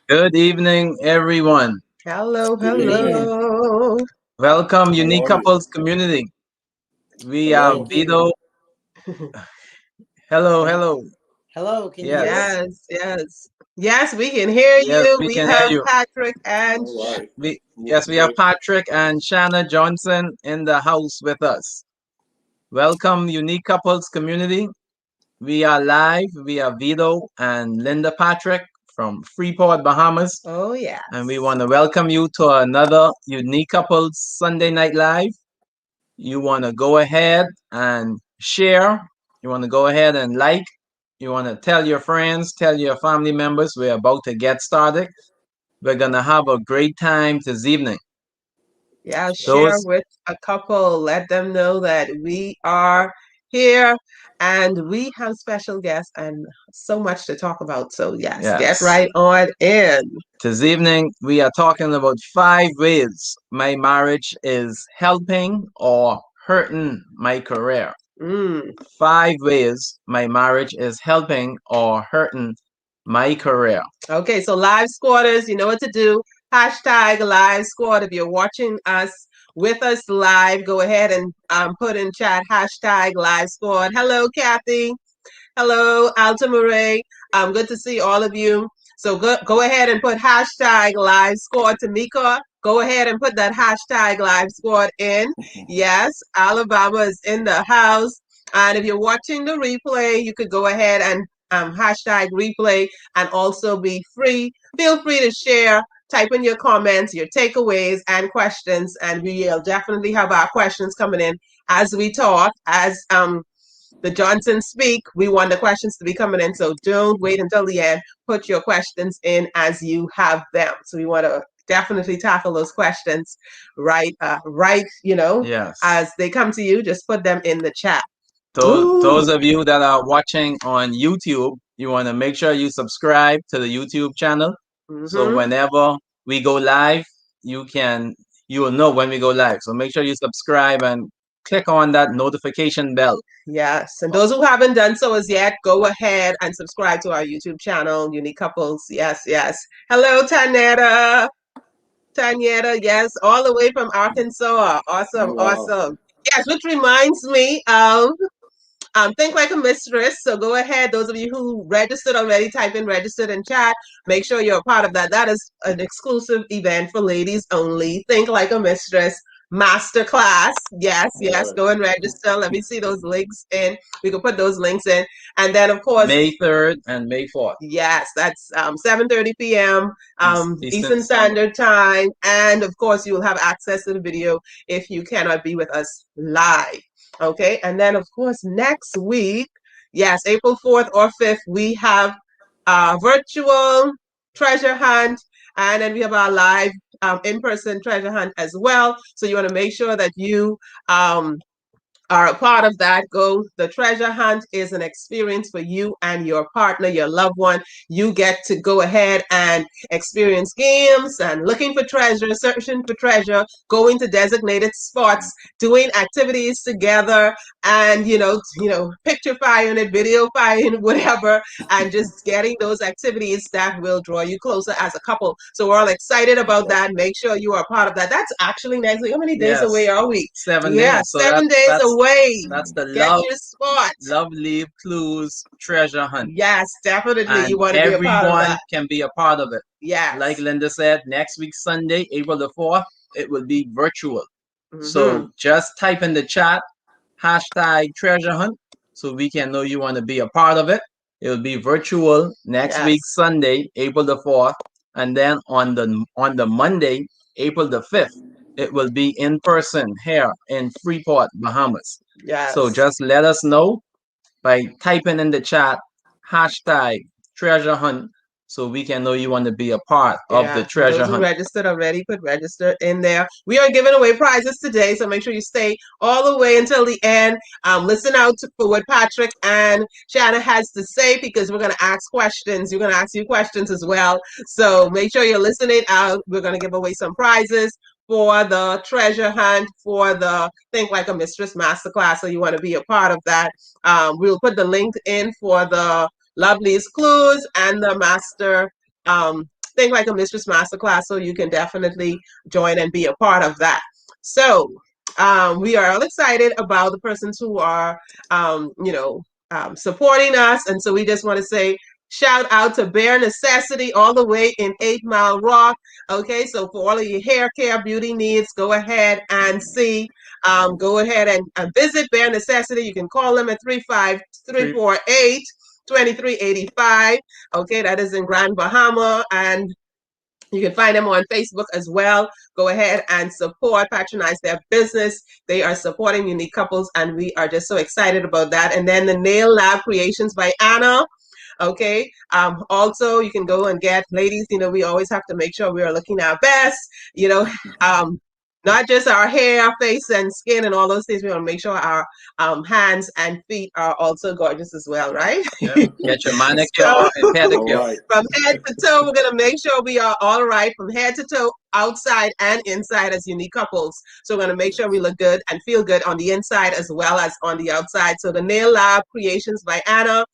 Good evening, everyone. Hello, Good evening. hello. Welcome, How Unique are you? Couples Community. We are Hello. Thank you. Vito. Hello, Can hello. Hello, can you hear Yes, us? Yes, we can hear yes, you. we We can hear have you. Patrick and All right. We have Patrick and Shanna Johnson in the house with us. Welcome, Unique Couples Community. We are live. We are Vito and Linda Patrick from Freeport, Bahamas. oh And we yes. want to welcome you to another Unique Couples Sunday Night Live. You want to go ahead and share. You want to go ahead and like. You want to tell your friends, tell your family members we're about to get started. We're going to have a great time this evening. Yeah, share Those, with a couple. Let them know that we are here and we have special guests and so much to talk about. So yes, get yes. right on in. This evening, we are talking about 5 ways my marriage is helping or hurting my career. Mm. 5 ways my marriage is helping or hurting my career. Okay, so live squatters, you know what to do. Hashtag live squad. If you're watching us with us live, go ahead and put in chat hashtag live squad. Hello, Kathy. Hello, Alta Marie. Good to see all of you. So go ahead and put hashtag live squad. Tamika, go ahead and put that hashtag live squad in. Yes, Alabama is in the house. And if you're watching the replay, you could go ahead and hashtag replay and also be free. Feel free to share, type in your comments, your takeaways, and questions. And we'll definitely have our questions coming in as we talk, as the Johnsons speak. We want the questions to be coming in, so don't wait until the end. Put your questions in as you have them. So we want to definitely tackle those questions right, Yes. as they come to you. Just put them in the chat. Those Ooh. of you that are watching on YouTube, you want to make sure you subscribe to the YouTube channel. So Mm-hmm. whenever we go live, you can you will know when we go live. So make sure you subscribe and click on that notification bell. Yes. And those who haven't done so as yet, go ahead and subscribe to our YouTube channel, Unique Couples. Yes, yes. Hello, Tanetta. Tanyetta, yes, all the way from Arkansas. Oh, Awesome, wow. awesome. Yes, which reminds me of Think Like a Mistress. So go ahead, those of you who registered already, type in registered in chat. Make sure you're a part of that. That is an exclusive event for ladies only. Think Like a Mistress masterclass. Yes, All yes, right. go and register. Let me see those links in. We can put those links in. And then, of course, May 3rd and May 4th. yes, that's 7:30 p.m. Eastern Eastern Standard. Standard Time, and of course, you will have access to the video if you cannot be with us live. Okay, and then of course next week, yes, April 4th or 5th, we have virtual treasure hunt, and then we have our live in-person treasure hunt as well. So you want to make sure that you um, are a part of that. Go. The treasure hunt is an experience for you and your partner, your loved one. You get to go ahead and experience games and looking for treasure, searching for treasure, going to designated spots, doing activities together, and picture firing it, video firing, whatever, and just getting those activities that will draw you closer as a couple. So we're all excited about that. Make sure you are part of that. That's actually next week. How many days Yes. away are we? 7 days. Yeah, So 7 days away. that's the Get your spot. love leave clues treasure hunt. Yes, definitely. And You want to be a part of everyone that. can be a part of it. Like Yes. Linda said, next week Sunday, April the 4th, it will be virtual. Mm-hmm. So just type in the chat hashtag treasure hunt so we can know you want to be a part of it. It will be virtual next week Yes. Sunday, April the 4th, and then on the Monday, April the 5th, it will be in person here in Freeport, Bahamas. So Yes. just let us know by typing in the chat hashtag treasure hunt so we can know you want to be a part of the Yeah. And treasure those who hunt. registered already, put register in there. We are giving away prizes today, so make sure you stay all the way until the end. Listen out for what Patrick and Shanna has to say because we're going to ask questions. We're going to ask you questions as well. So make sure you're listening out. We're going to give away some prizes for the treasure hunt, for the Think Like a Mistress Masterclass. So you want to be a part of that. We'll put the link in for the Lovely's Clues and the Master Think Like a Mistress Masterclass, so you can definitely join and be a part of that. So we are all excited about the persons who are, supporting us. And so we just want to say, shout out to Bare Necessity all the way in 8 Mile Rock. Okay, so for all of your hair care, beauty needs, go ahead and see. Go ahead and visit Bare Necessity. You can call them at 35348 2385. Okay, that is in Grand Bahama. And you can find them on Facebook as well. Go ahead and support, patronize their business. They are supporting unique couples, and we are just so excited about that. And then the Nail Lab Creations by Anna. Okay. Also, you can go and get, ladies, we always have to make sure we are looking our best, not just our hair, face, and skin and all those things. We want to make sure our hands and feet are also gorgeous as well, right? Yeah. Get your manicure So, and pedicure. Right. from head to toe, we're going to make sure we are all right from head to toe, outside and inside as unique couples. So we're going to make sure we look good and feel good on the inside as well as on the outside. So the Nail Lab Creations by Anna,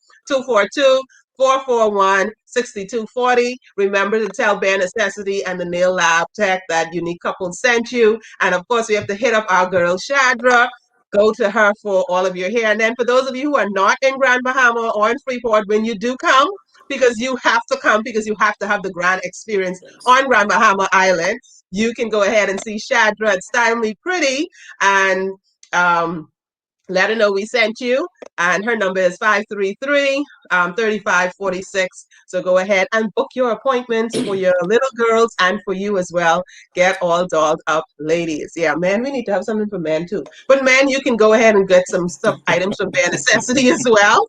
242-441-6240. Remember to tell Bare Necessity and the Nail Lab Tech that Unique Couples sent you. And of course, we have to hit up our girl Shadra. Go to her for all of your hair. And then for those of you who are not in Grand Bahama or in Freeport, when you do come, because you have to come, because you have to have the grand experience on Grand Bahama Island, you can go ahead and see Shadra at Style Me Pretty and let her know we sent you. And her number is 533-3546. So go ahead and book your appointments for your little girls and for you as well. Get all dolled up, ladies. Yeah, men, we need to have something for men too. But men, you can go ahead and get some stuff, items from Bare Necessity as well.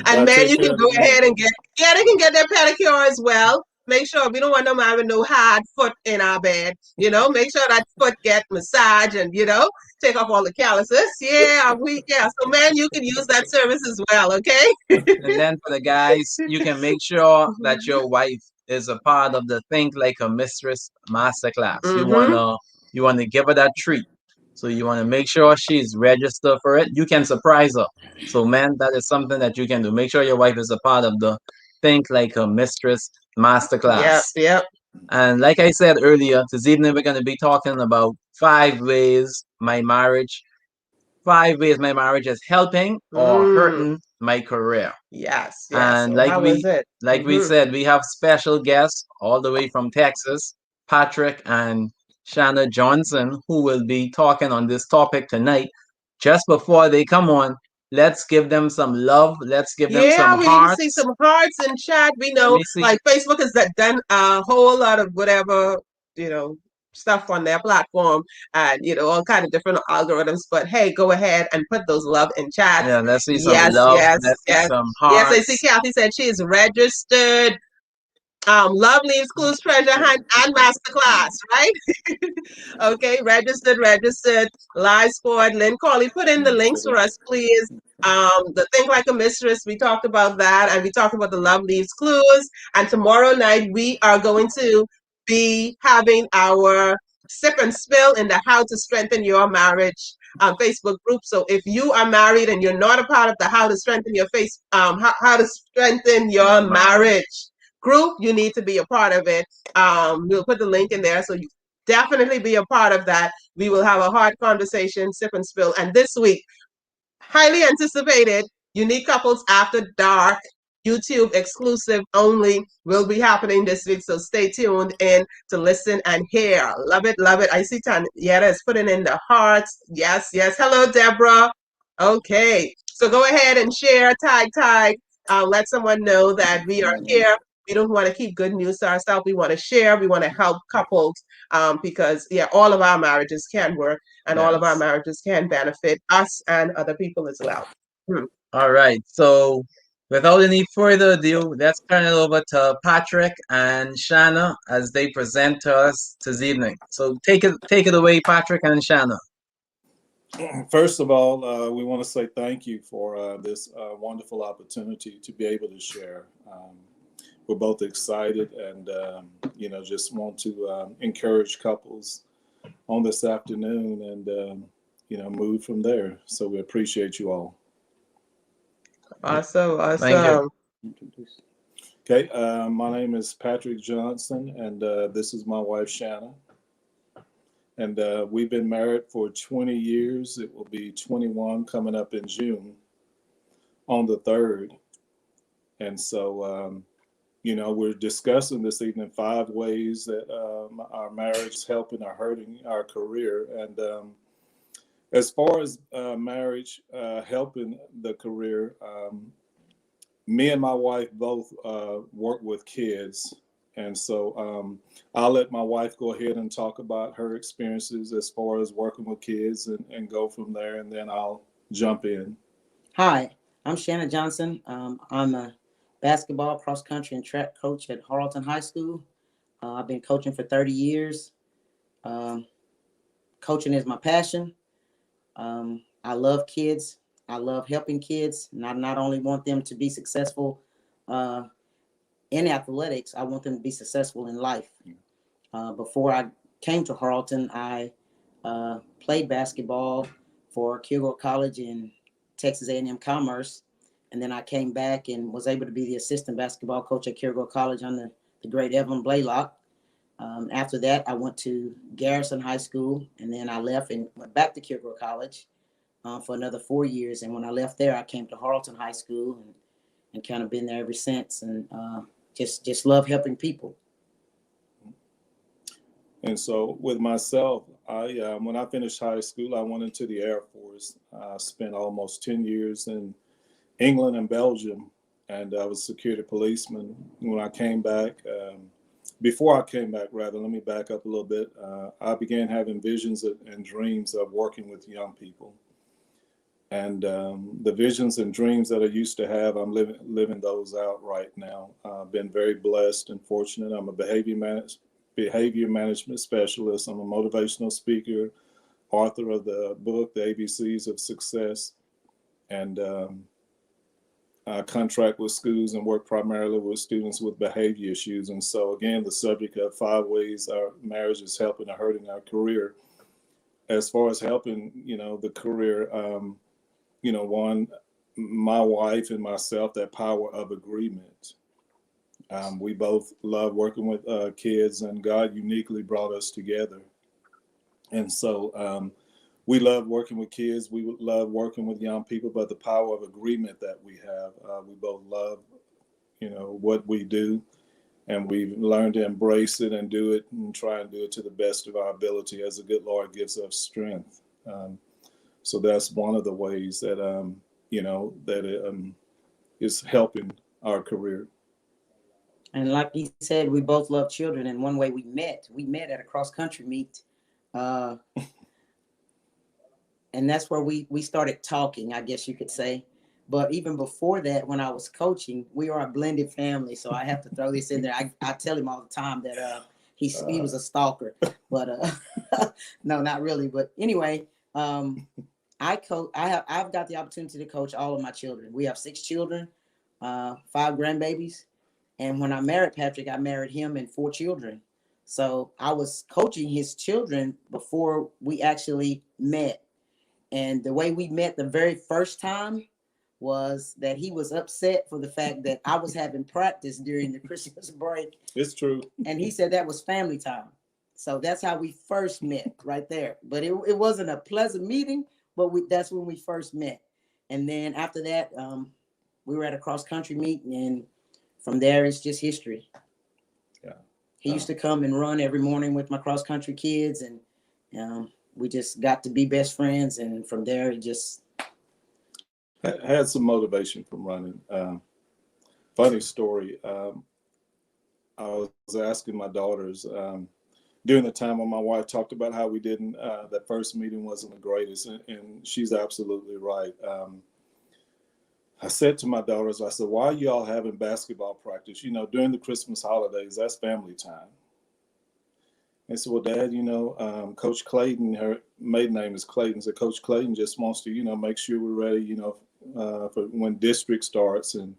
And men, you can go ahead and they can get their pedicure as well. Make sure we don't want them having no hard foot in our bed. Make sure that foot get massaged and, take off all the calluses. So man, you can use that service as well, okay? And then for the guys, you can make sure that your wife is a part of the Think Like a Mistress Masterclass. You wanna give her that treat. So you want to make sure she's registered for it. You can surprise her. So man, that is something that you can do. Make sure your wife is a part of the Think Like a Mistress Masterclass. Yep. And like I said earlier, this evening we're going to be talking about 5 ways my marriage is helping or hurting my career. Yes. And So how was it? we said, we have special guests all the way from Texas, Patrick and Shanna Johnson, who will be talking on this topic tonight. Just before they come on, let's give them some love. Let's give them some we hearts. need to see some hearts in chat. We know, like Facebook has done a whole lot of whatever, stuff on their platform and, all kind of different algorithms. But hey, go ahead and put those love in chat. Yeah, let's see some love. Let's see some hearts. Yes, I see Kathy said she is registered. Love Leaves Clues Treasure Hunt and Masterclass, right? Okay, registered. Live Squad, Lynn Corley, put in the links for us, please. The Think Like a Mistress, we talked about that, and we talked about the Love Leaves Clues. And tomorrow night, we are going to be having our sip and spill in the How to Strengthen Your Marriage Facebook group. So if you are married and you're not a part of the How to Strengthen Your How to Strengthen Your Marriage group, you need to be a part of it. We'll put the link in there, so you definitely be a part of that. We will have a hard conversation, sip and spill. And this week, highly anticipated, Unique Couples After Dark, YouTube exclusive only, will be happening this week. So stay tuned in to listen and hear. Love it. I see Tanyetta is putting in the hearts. Yes. Hello, Deborah. Okay. So go ahead and share, tag. Let someone know that we are here. We don't want to keep good news to ourselves. We want to share. We want to help couples because, all of our marriages can work and all of our marriages can benefit us and other people as well. All right. So without any further ado, let's turn it over to Patrick and Shanna as they present to us this evening. So take it away, Patrick and Shanna. First of all, we want to say thank you for this wonderful opportunity to be able to share. We're both excited and, just want to encourage couples on this afternoon and, move from there. So we appreciate you all. Awesome. Thank you. Okay, my name is Patrick Johnson, and this is my wife, Shanna. And we've been married for 20 years. It will be 21 coming up in June on the 3rd. And so, we're discussing this evening 5 ways that our marriage is helping or hurting our career. And as far as marriage helping the career, me and my wife both work with kids. And so I'll let my wife go ahead and talk about her experiences as far as working with kids and go from there. And then I'll jump in. Hi, I'm Shanna Johnson. I'm a basketball, cross country, and track coach at Harleton High School. I've been coaching for 30 years. Coaching is my passion. I love kids. I love helping kids. And I not only want them to be successful in athletics, I want them to be successful in life. Before I came to Harleton, I played basketball for Kilgore College in Texas A&M Commerce. And then I came back and was able to be the assistant basketball coach at Kilgore College under the great Evelyn Blaylock. After that, I went to Garrison High School, and then I left and went back to Kilgore College for another 4 years. And when I left there, I came to Harleton High School and kind of been there ever since, and just love helping people. And so with myself, I when I finished high school, I went into the Air Force. I spent almost 10 years in England and Belgium, and I was a security policeman. When I came back, before I came back, rather, let me back up a little bit. I began having visions and dreams of working with young people. And the visions and dreams that I used to have, I'm living those out right now. I've been very blessed and fortunate. I'm a behavior management specialist. I'm a motivational speaker, author of the book, The ABCs of Success. And I contract with schools and work primarily with students with behavior issues. And so, again, the subject of 5 ways our marriage is helping or hurting our career. As far as helping, the career, one, my wife and myself, that power of agreement. We both love working with kids, and God uniquely brought us together. And so we love working with kids. We love working with young people, but the power of agreement that we have, we both love, what we do, and we've learned to embrace it and do it and try and do it to the best of our ability as the good Lord gives us strength. So that's one of the ways that, that it is helping our career. And like he said, we both love children. And one way we met at a cross country meet. And that's where we started talking, I guess you could say. But even before that, when I was coaching, we are a blended family. So I have to throw this in there. I tell him all the time that he was a stalker. But no, not really. But anyway, I've got the opportunity to coach all of my children. We have 6 children, 5 grandbabies. And when I married Patrick, I married him and 4 children. So I was coaching his children before we actually met. And the way we met the very first time was that he was upset for the fact that I was having practice during the Christmas break. It's true. And he said that was family time. So that's how we first met right there. But it wasn't a pleasant meeting, but that's when we first met. And then after that, we were at a cross country meet, and from there, it's just history. Yeah. He used to come and run every morning with my cross country kids, and we just got to be best friends. And from there, it just had some motivation from running. Funny story. I was asking my daughters during the time when my wife talked about how we didn't. That first meeting wasn't the greatest, and she's absolutely right. I said to my daughters, I said, why are you all having basketball practice? During the Christmas holidays, that's family time. They said, well, Dad, Coach Clayton, her maiden name is Clayton, so Coach Clayton just wants to, make sure we're ready, for when district starts and,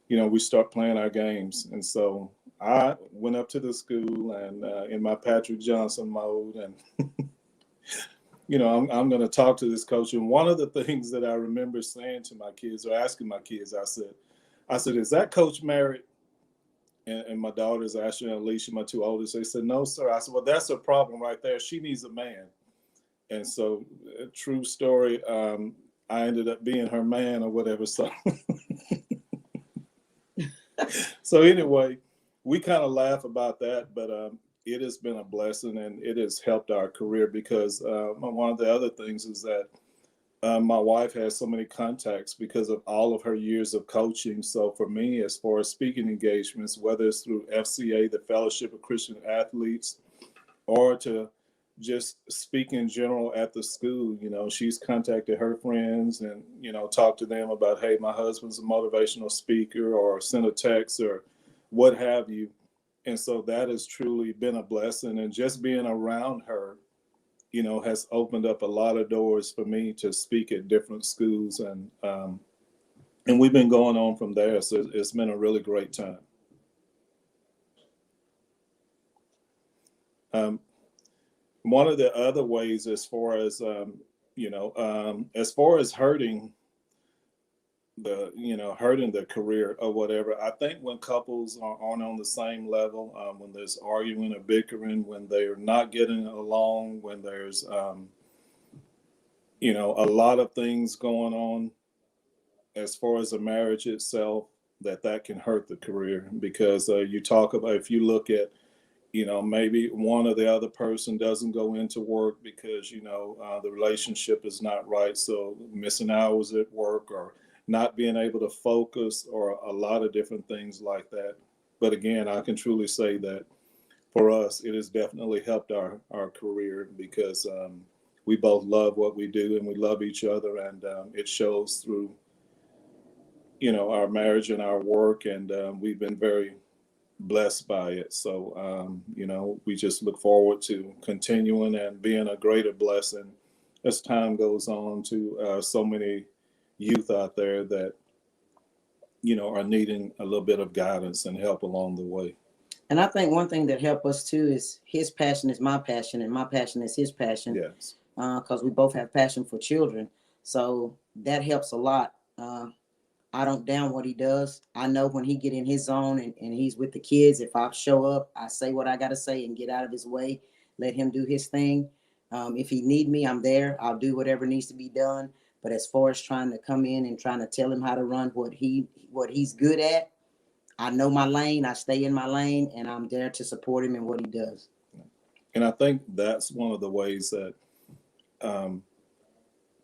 we start playing our games. And so I went up to the school and in my Patrick Johnson mode and I'm going to talk to this coach. And one of the things that I remember saying to my kids or asking my kids, I said, is that coach married? And my daughters, Ashley and Alicia, my two oldest, they said, no, sir. I said, well, that's a problem right there. She needs a man. And so, a true story, I ended up being her man or whatever. So, so anyway, we kind of laugh about that, but it has been a blessing and it has helped our career because one of the other things is that my wife has so many contacts because of all of her years of coaching. So for me, as far as speaking engagements, whether it's through FCA, the Fellowship of Christian Athletes, or to just speak in general at the school, you know, she's contacted her friends and, you know, talked to them about, hey, my husband's a motivational speaker, or send a text or what have you. And so that has truly been a blessing. And just being around her, you know, has opened up a lot of doors for me to speak at different schools. And we've been going on from there. So it's been a really great time. One of the other ways, as far as, as far as hurting the career or whatever, I think when couples aren't on the same level, when there's arguing or bickering, when they're not getting along, when there's, a lot of things going on as far as the marriage itself, that can hurt the career because you talk about, if you look at, maybe one or the other person doesn't go into work because, the relationship is not right. So missing hours at work or not being able to focus or a lot of different things like that. But again, I can truly say that for us, it has definitely helped our career because we both love what we do and we love each other. And it shows through, our marriage and our work. And we've been very blessed by it. So, we just look forward to continuing and being a greater blessing as time goes on to so many youth out there that, are needing a little bit of guidance and help along the way. And I think one thing that helped us too is his passion is my passion and my passion is his passion. Yes. Because we both have passion for children. So that helps a lot. I don't down what he does. I know when he get in his zone and he's with the kids, if I show up, I say what I got to say and get out of his way, let him do his thing. If he need me, I'm there. I'll do whatever needs to be done. But as far as trying to come in and trying to tell him how to run what he's good at, I know my lane. I stay in my lane and I'm there to support him in what he does. And I think that's one of the ways that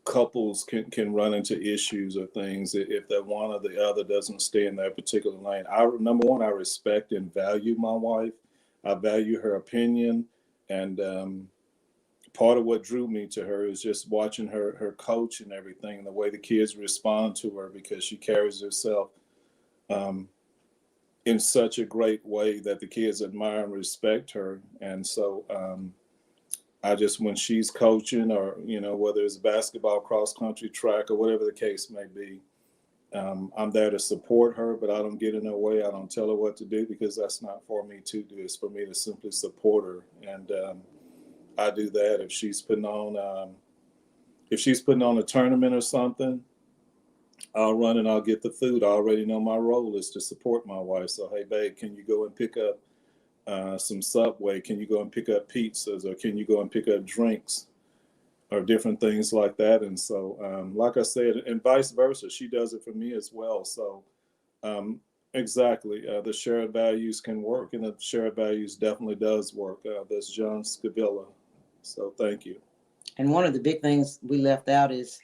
couples can run into issues or things if that one or the other doesn't stay in that particular lane. Number one, I respect and value my wife. I value her opinion, and part of what drew me to her is just watching her coach and everything, and the way the kids respond to her because she carries herself in such a great way that the kids admire and respect her. And so I just, when she's coaching or, whether it's basketball, cross country, track, or whatever the case may be, I'm there to support her, but I don't get in her way. I don't tell her what to do because that's not for me to do. It's for me to simply support her. And I do that. If she's putting on a tournament or something, I'll run and I'll get the food. I already know my role is to support my wife. So, hey, babe, can you go and pick up some Subway? Can you go and pick up pizzas, or can you go and pick up drinks or different things like that? And so, like I said, and vice versa, she does it for me as well. So exactly, the shared values can work, and the shared values definitely does work. That's John Scavilla. So thank you. And one of the big things we left out is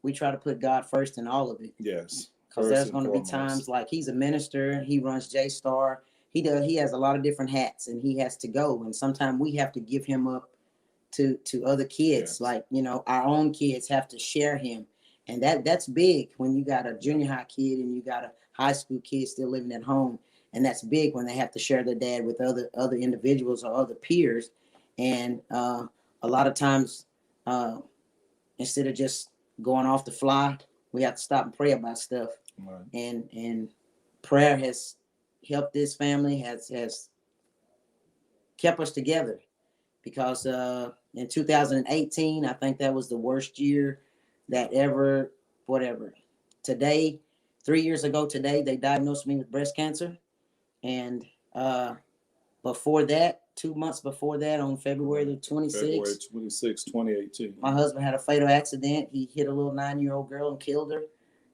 we try to put God first in all of it. Yes. Because there's going to be times like he's a minister, he runs J-Star. He has a lot of different hats and he has to go. And sometimes we have to give him up to other kids. Yes. Like, our own kids have to share him. And that's big when you got a junior high kid and you got a high school kid still living at home. And that's big when they have to share their dad with other individuals or other peers. And a lot of times, instead of just going off the fly, we have to stop and pray about stuff. Right. And prayer has helped this family, has kept us together, because in 2018, I think that was the worst year that ever, whatever. Today, 3 years ago today, they diagnosed me with breast cancer. And before that, 2 months before that, on February the February 26th, 26, 2018. my husband had a fatal accident. He hit a little 9-year-old girl and killed her.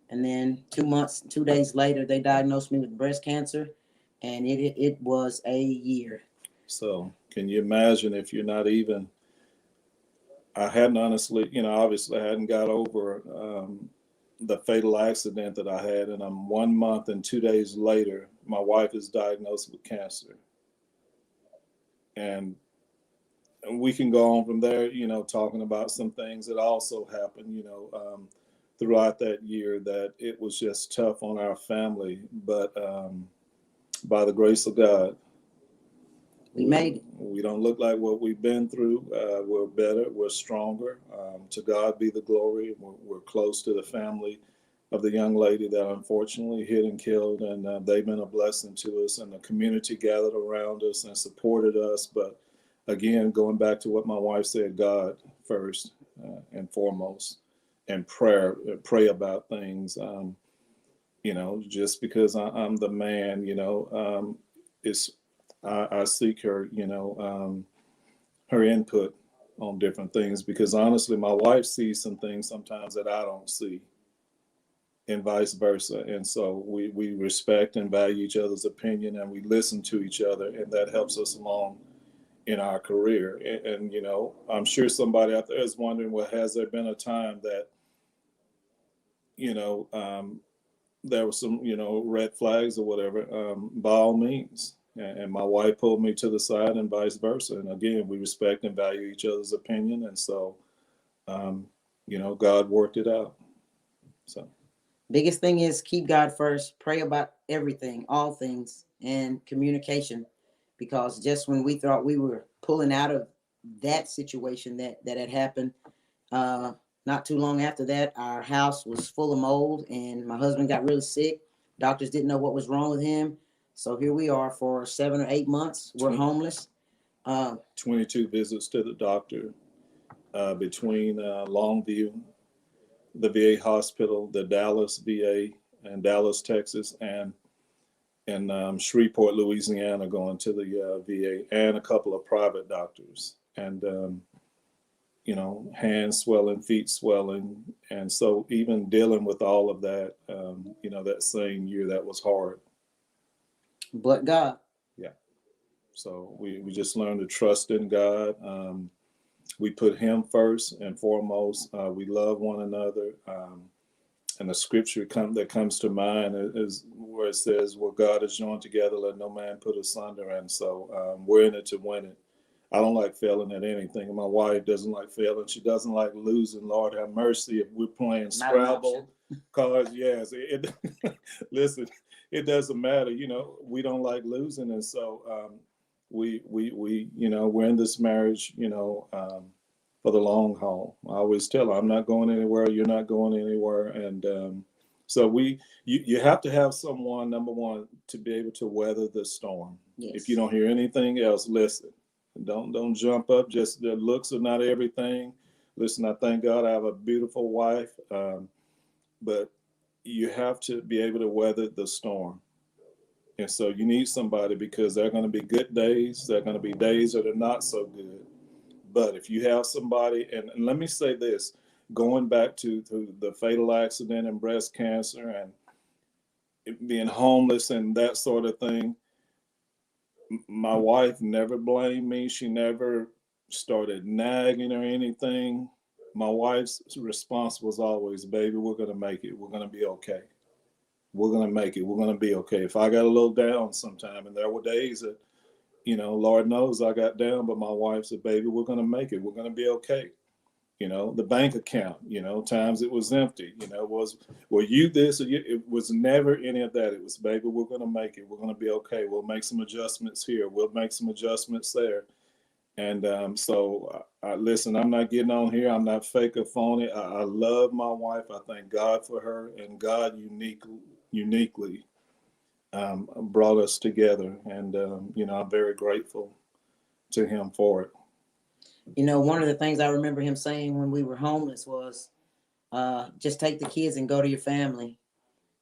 And then 2 days later, they diagnosed me with breast cancer, and it was a year. So can you imagine if you're not even, I hadn't honestly, obviously I hadn't got over the fatal accident that I had, and I'm 1 month and 2 days later, my wife is diagnosed with cancer. And we can go on from there, talking about some things that also happened, throughout that year, that it was just tough on our family. But by the grace of God, We made it. We don't look like what we've been through. We're better. We're stronger. To God be the glory. We're close to the family of the young lady that unfortunately hit and killed, and they've been a blessing to us, and the community gathered around us and supported us. But again, going back to what my wife said, God first and foremost, and pray about things. Just because I'm the man, it's I seek her, her input on different things, because honestly, my wife sees some things sometimes that I don't see, and vice versa. And so we respect and value each other's opinion, and we listen to each other, and that helps us along in our career. And I'm sure somebody out there is wondering, well, has there been a time that, there was some, red flags or whatever? By all means. And my wife pulled me to the side, and vice versa. And again, we respect and value each other's opinion. And so, God worked it out. So Biggest thing is keep God first, pray about everything, all things, and communication. Because just when we thought we were pulling out of that situation that had happened, not too long after that, our house was full of mold, and my husband got really sick. Doctors didn't know what was wrong with him. So here we are for 7 or 8 months. We're homeless. 22 visits to the doctor between Longview, the VA hospital, the Dallas VA, and Dallas, Texas, and Shreveport, Louisiana, going to the VA, and a couple of private doctors. And hands swelling, feet swelling. And so even dealing with all of that, that same year, that was hard. But God. Yeah. So we just learned to trust in God. We put him first and foremost. We love one another. And the scripture that comes to mind is where it says, "What God has joined together, let no man put asunder." And so we're in it to win it. I don't like failing at anything. My wife doesn't like failing. She doesn't like losing. Lord have mercy. If we're playing Scrabble, cards, yes. Listen, it doesn't matter. We don't like losing. And so we we're in this marriage, for the long haul. I always tell her, I'm not going anywhere. You're not going anywhere. And so you have to have someone, number one, to be able to weather the storm. Yes. If you don't hear anything else, listen. Don't jump up. Just the looks are not everything. Listen, I thank God I have a beautiful wife, but you have to be able to weather the storm. And so you need somebody, because there are going to be good days. There are going to be days that are not so good. But if you have somebody, and let me say this, going back to the fatal accident and breast cancer and being homeless and that sort of thing, my wife never blamed me. She never started nagging or anything. My wife's response was always, "Baby, we're going to make it. We're going to be okay. We're going to make it. We're going to be okay." If I got a little down sometime, and there were days that, Lord knows I got down, but my wife said, "Baby, we're going to make it. We're going to be okay." The bank account, times it was empty, were you this or you, it was never any of that. It was, "Baby, we're going to make it. We're going to be okay. We'll make some adjustments here. We'll make some adjustments there." And so listen, I'm not getting on here. I'm not fake or phony. I love my wife. I thank God for her, and God uniquely brought us together. And, I'm very grateful to him for it. One of the things I remember him saying when we were homeless was, just take the kids and go to your family.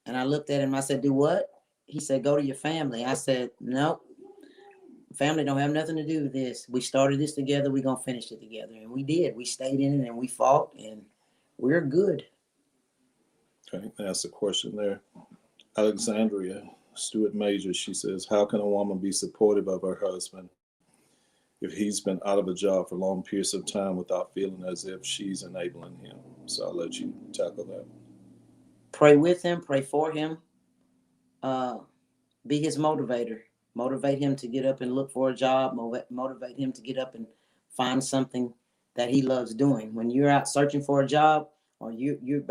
And I looked at him, I said, "Do what?" he said, go to your family. I said, no, family don't have nothing to do with this. We started this together. We're going to finish it together. And we did. We stayed in it and we fought and we're good. Okay, that's a question there. Alexandria Stewart Major, she says, how can a woman be supportive of her husband if he's been out of a job for long periods of time without feeling as if she's enabling him? So I'll let you tackle that. Pray with him, pray for him, be his motivator. Motivate him to get up and look for a job. Motivate him to get up and find something that he loves doing. When you're out searching for a job, or you're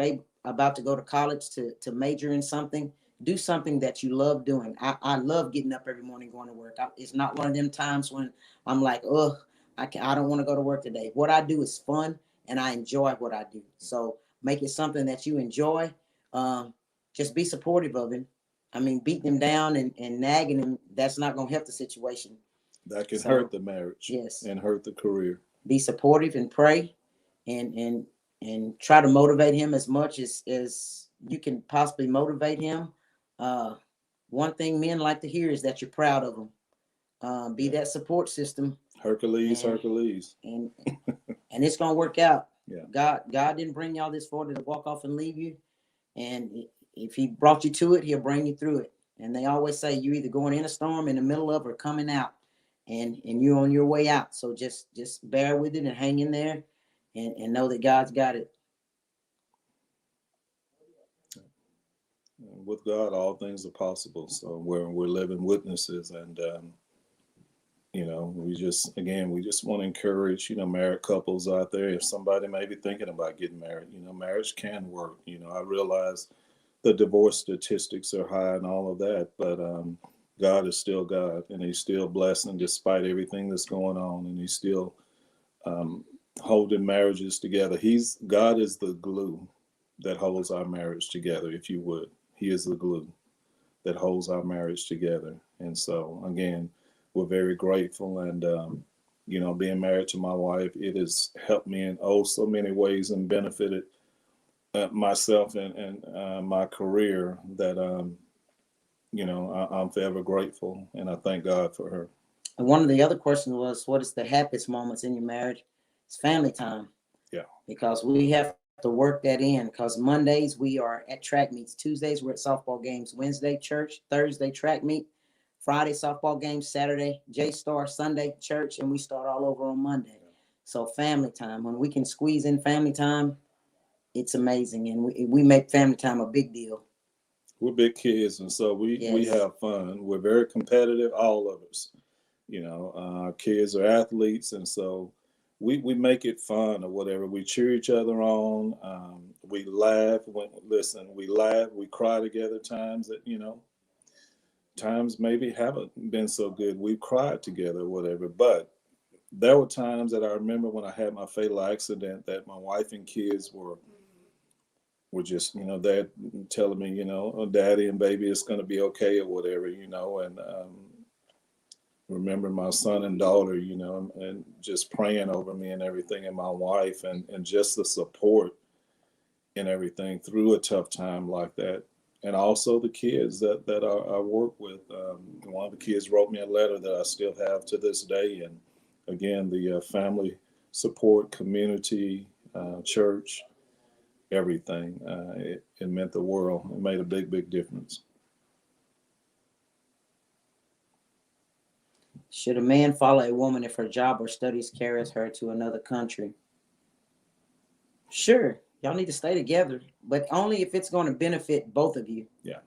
about to go to college to major in something, do something that you love doing. I love getting up every morning going to work. It's not one of them times when I'm like, ugh, I don't want to go to work today. What I do is fun and I enjoy what I do. So make it something that you enjoy. Just be supportive of him. I mean, beating him down and nagging him, that's not going to help the situation. That can hurt the marriage. Yes. And hurt the career. Be supportive and pray and try to motivate him as much as you can possibly motivate him. One thing men like to hear is that you're proud of them. Be that support system. Hercules. And it's going to work out. Yeah. God didn't bring y'all this far to walk off and leave you. And if he brought you to it, he'll bring you through it. And they always say you're either going in a storm, in the middle of, or coming out, and you're on your way out. So just bear with it and hang in there, and know that God's got it. With God, all things are possible. So we're living witnesses, and we just want to encourage married couples out there. If somebody may be thinking about getting married, marriage can work. I realize the divorce statistics are high and all of that, but God is still God, and he's still blessing despite everything that's going on, and he's still holding marriages together. God is the glue that holds our marriage together, if you would. He is the glue that holds our marriage together. And so, again, we're very grateful, and being married to my wife, it has helped me in so many ways and benefited myself and my career that I'm forever grateful, and I thank God for her. And one of the other questions was, what is the happiest moments in your marriage? It's family time. Yeah. Because we have to work that in, because Mondays we are at track meets, Tuesdays we're at softball games, Wednesday church, Thursday track meet, Friday softball games, Saturday J-Star, Sunday church, and we start all over on Monday. Yeah. So family time, when we can squeeze in family time, it's amazing, and we make family time a big deal. We're big kids, and so we have fun. We're very competitive, all of us. Our kids are athletes, and so we make it fun or whatever. We cheer each other on. We laugh. We laugh. We cry together. Times that times maybe haven't been so good. We've cried together, or whatever. But there were times that I remember when I had my fatal accident that my wife and kids were just, they're telling me, daddy and baby, it's going to be okay or whatever, and remember my son and daughter, and just praying over me and everything, and my wife, and just the support and everything through a tough time like that. And also the kids that I work with. One of the kids wrote me a letter that I still have to this day. And again, the family support, community, church, everything. It meant the world. It made a big, big difference. Should a man follow a woman if her job or studies carries her to another country? Sure, y'all need to stay together, but only if it's going to benefit both of you. Yeah.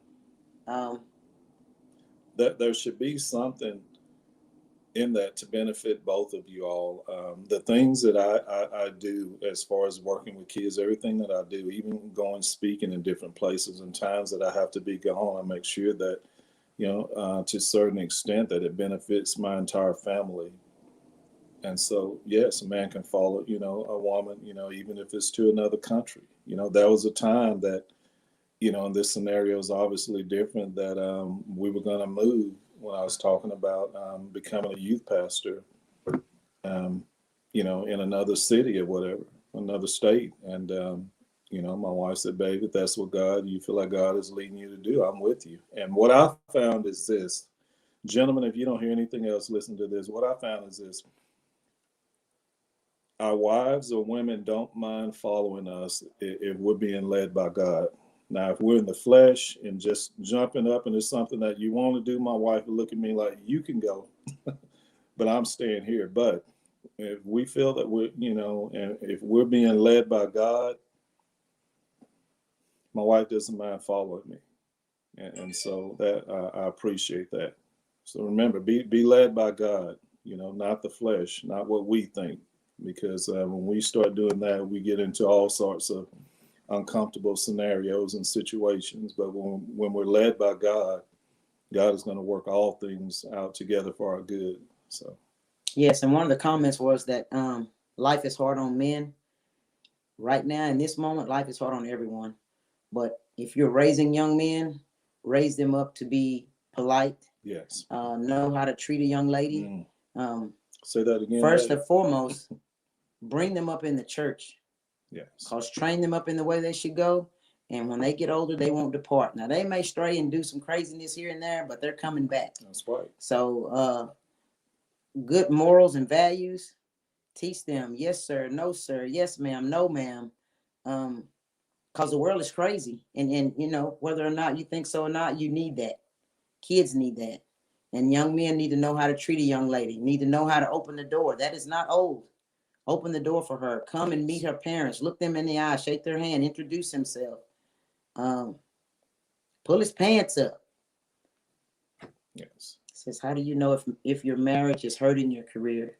That there should be something in that to benefit both of you all. The things that I do as far as working with kids, everything that I do, even going speaking in different places and times that I have to be gone, I make sure that, to a certain extent that it benefits my entire family. And so, yes, a man can follow, a woman, even if it's to another country. There was a time that, and this scenario is obviously different, that we were going to move when I was talking about becoming a youth pastor, in another city or whatever, another state. And My wife said, babe, if that's what you feel like God is leading you to do, I'm with you. And what I found is this, gentlemen, if you don't hear anything else, listen to this. What I found is this: our wives or women don't mind following us if we're being led by God. Now, if we're in the flesh and just jumping up and it's something that you want to do, my wife will look at me like, you can go, but I'm staying here. But if we feel that and if we're being led by God, my wife doesn't mind following me. And so that I appreciate that. So remember, be led by God, not the flesh, not what we think. Because when we start doing that, we get into all sorts of uncomfortable scenarios and situations. But when we're led by God, God is going to work all things out together for our good. So, yes, and one of the comments was that life is hard on men. Right now, in this moment, life is hard on everyone. But if you're raising young men, raise them up to be polite. yes. Know how to treat a young lady. Say that again. First and foremost, bring them up in the church. Yes. Because train them up in the way they should go. And when they get older, they won't depart. Now, they may stray and do some craziness here and there, but they're coming back. That's right. So good morals and values, teach them, yes, sir, no, sir, yes, ma'am, no, ma'am. Because the world is crazy. And whether or not you think so or not, you need that. Kids need that. And young men need to know how to treat a young lady, need to know how to open the door. That is not old. Open the door for her. Come and meet her parents. Look them in the eye. Shake their hand. Introduce himself. Pull his pants up. Yes. Says, how do you know if your marriage is hurting your career?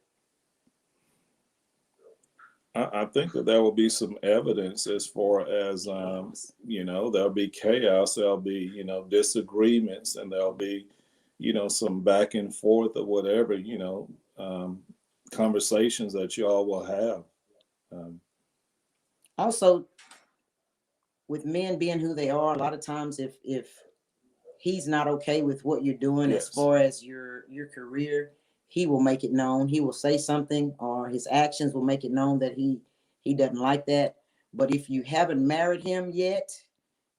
I think that there will be some evidence as far as, there'll be chaos. There'll be, disagreements, and there'll be, some back and forth or whatever, conversations that you all will have. Also, with men being who they are, a lot of times if he's not okay with what you're doing, yes, as far as your career, he will make it known. He will say something, or his actions will make it known that he doesn't like that. But if you haven't married him yet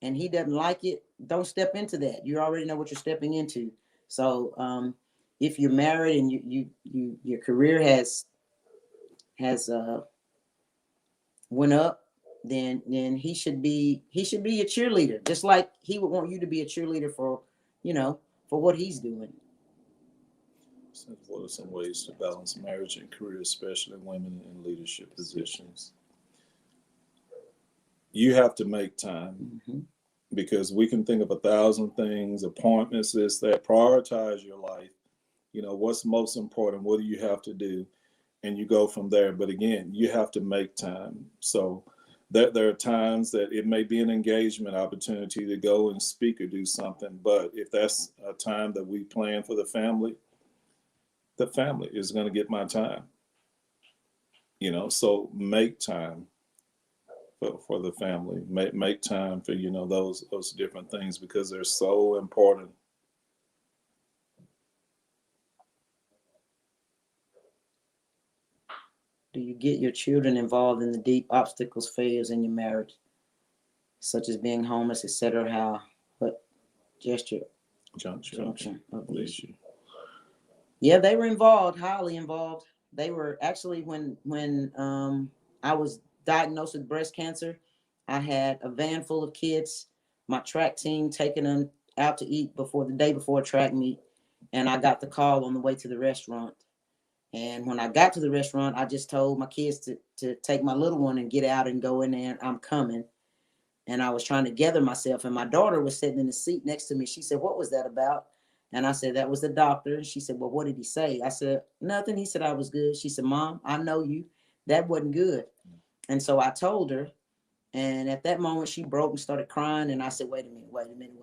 and he doesn't like it, don't step into that. You already know what you're stepping into. So if you're married and you your career has went up, then he should be your cheerleader, just like he would want you to be a cheerleader for what he's doing. So what are some ways to balance marriage and career, especially women in leadership positions? You have to make time, because we can think of 1,000 things, appointments, this, that. Prioritize your life. What's most important? What do you have to do? And you go from there. But again, you have to make time. So there are times that it may be an engagement opportunity to go and speak or do something. But if that's a time that we plan for the family is going to get my time. So make time for the family. Make time for, those different things, because they're so important. Do you get your children involved in the deep obstacles, failures in your marriage, such as being homeless, etc.? What junction of the issue? Yeah, they were involved, highly involved. They were actually, when I was diagnosed with breast cancer, I had a van full of kids, my track team taking them out to eat the day before a track meet, and I got the call on the way to the restaurant. And when I got to the restaurant, I just told my kids to take my little one and get out and go in there, and I'm coming. And I was trying to gather myself, and my daughter was sitting in the seat next to me. She said, "What was that about?" And I said, "That was the doctor." And she said, "Well, what did he say?" I said, "Nothing. He said I was good." She said, "Mom, I know you. That wasn't good." And so I told her, and at that moment she broke and started crying. And I said, wait a minute.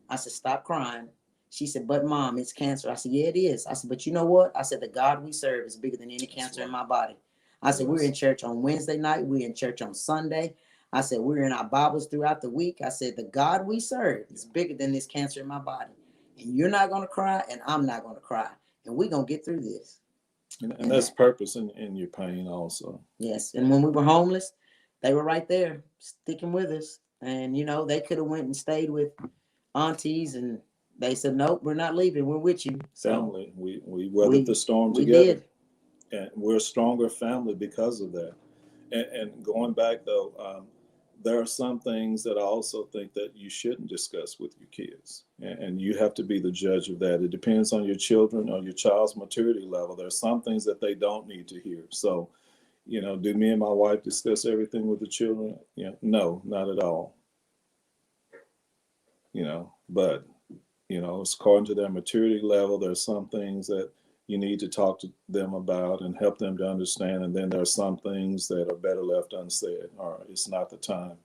I said, "Stop crying." She said, "But Mom, it's cancer." I said, "Yeah, it is." I said, "But you know what?" I said, "The God we serve is bigger than any cancer in my body." I said, "We're in church on Wednesday night. We're in church on Sunday." I said, "We're in our Bibles throughout the week." I said, "The God we serve is bigger than this cancer in my body. And you're not going to cry, and I'm not going to cry. And we're going to get through this." And that's purpose in your pain also. Yes. And when we were homeless, they were right there sticking with us. And you know, they could have went and stayed with aunties, and they said, nope, we're not leaving, we're with you. So Family. We weathered the storm we together, did. and we're a stronger family because of that. And going back though, there are some things that I also think that you shouldn't discuss with your kids, and you have to be the judge of that. It depends on your children or your child's maturity level. There are some things that they don't need to hear. So, you know, do me and my wife discuss everything with the children? You know, no, not at all. You know, but you know, it's according to their maturity level. There's some things that you need to talk to them about and help them to understand. And then there are some things that are better left unsaid, or it's not the time.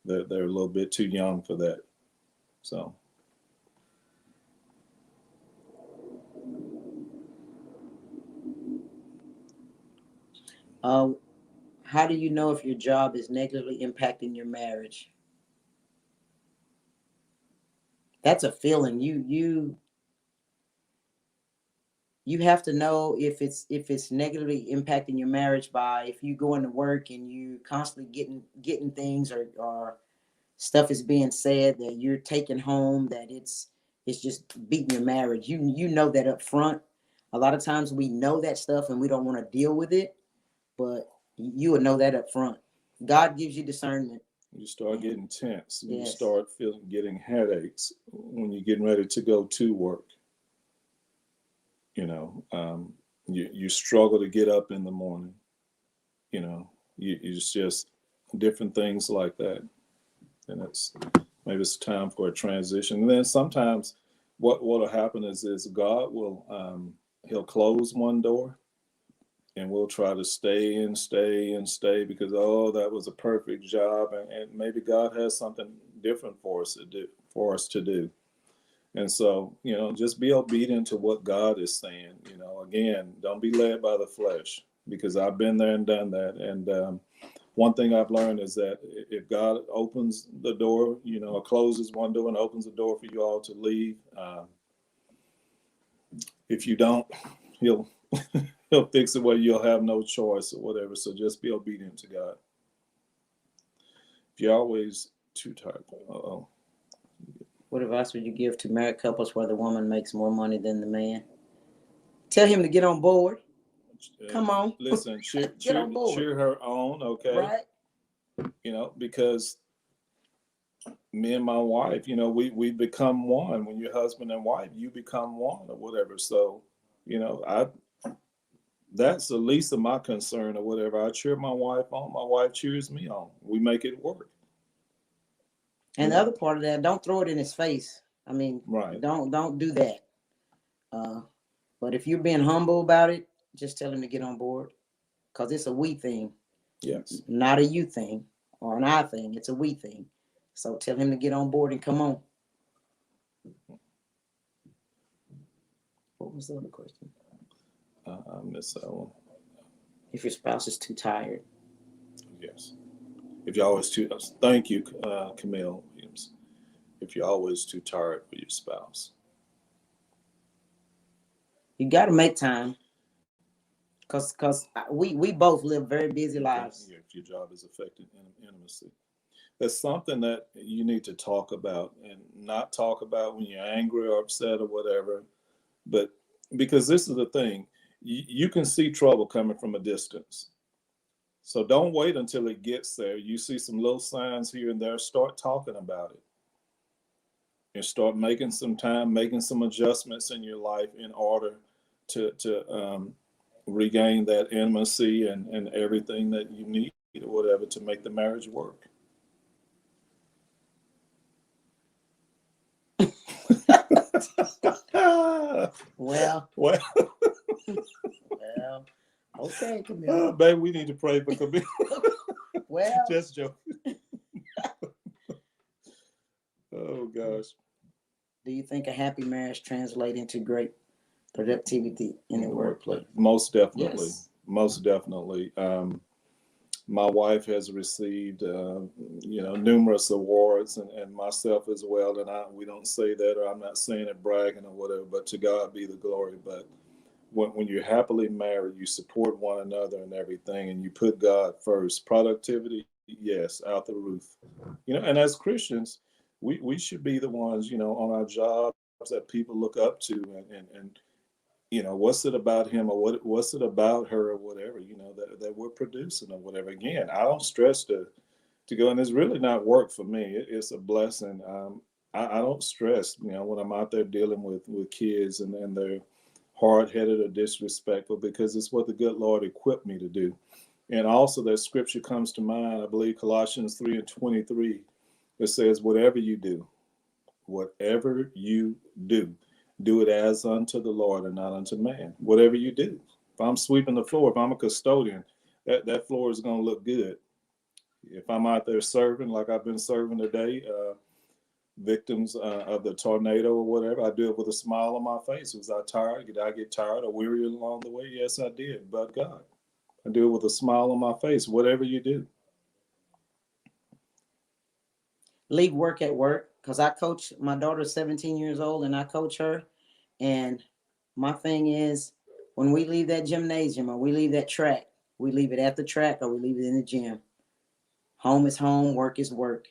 They're a little bit too young for that. So, Uh, how do you know if your job is negatively impacting your marriage? That's a feeling. You have to know if it's negatively impacting your marriage by if you go into work and you constantly getting things, or stuff is being said that you're taking home, that it's just beating your marriage. You know that up front. A lot of times we know that stuff and we don't want to deal with it, but you would know that up front. God gives you discernment. you start getting tense. You Yes. start getting headaches when you're getting ready to go to work. You know, you struggle to get up in the morning. You know, it's just different things like that. And maybe it's time for a transition. And then sometimes what'll happen is God will he'll close one door, and we'll try to stay and stay and stay because that was a perfect job, and maybe God has something different for us to do. And so, you know, just be obedient to what God is saying. You know, again, don't be led by the flesh, because I've been there and done that. And one thing I've learned is that if God opens the door, you know, or closes one door and opens the door for you all to leave, if you don't, he'll he'll fix it where you'll have no choice or whatever. So just be obedient to God. If you're always too tired, What advice would you give to married couples where the woman makes more money than the man? Tell him to get on board. Come on. Listen, Get on board. cheer her on, okay? Right? You know, because me and my wife, you know, we become one. When you're husband and wife, you become one or whatever. So, you know, that's the least of my concern or whatever. I cheer my wife on. My wife cheers me on. We make it work. And the other part of that, don't throw it in his face. I mean, right. Don't do that. But if you're being humble about it, just tell him to get on board, because it's a we thing. Yes. Not a you thing or an I thing. It's a we thing. So tell him to get on board and come on. What was the other question? I missed that one. If your spouse is too tired. Yes. If you're always too, thank you, Camille Williams. If you're always too tired for your spouse, you got to make time, because we both live very busy lives. if your job is affecting intimacy, that's something that you need to talk about, and not talk about when you're angry or upset or whatever. But because this is the thing, you can see trouble coming from a distance. So don't wait until it gets there. You see some little signs here and there, start talking about it. And start making some time, making some adjustments in your life in order to regain that intimacy and everything that you need or whatever to make the marriage work. Well, okay, Camille. Baby, we need to pray for Camille. Well, just joking. Oh gosh. Do you think a happy marriage translates into great productivity in the workplace? Most definitely. Yes. Most definitely. My wife has received, numerous awards, and myself as well. And we don't say that, or I'm not saying it bragging or whatever, but to God be the glory. But when you're happily married, you support one another and everything, and you put God first. Productivity yes, out the roof. And as Christians, we should be the ones, on our jobs that people look up to, and what's it about him, or what's it about her, or whatever, that we're producing, or whatever. Again, I don't stress to go, and it's really not work for me. It's a blessing. I don't stress, when I'm out there dealing with kids, and they're hard headed or disrespectful, because it's what the good Lord equipped me to do. And also, that scripture comes to mind, I believe Colossians 3:23, it says, whatever you do it as unto the Lord and not unto man. Whatever you do. If I'm sweeping the floor, if I'm a custodian, that floor is going to look good. If I'm out there serving like I've been serving today, victims of the tornado or whatever, I do it with a smile on my face. Was I tired? Did I get tired or weary along the way? Yes, I did. But God, I do it with a smile on my face. Whatever you do. Leave work at work, because I coach, my daughter's 17 years old and I coach her. And my thing is, when we leave that gymnasium or we leave that track, we leave it at the track or we leave it in the gym. Home is home, work is work.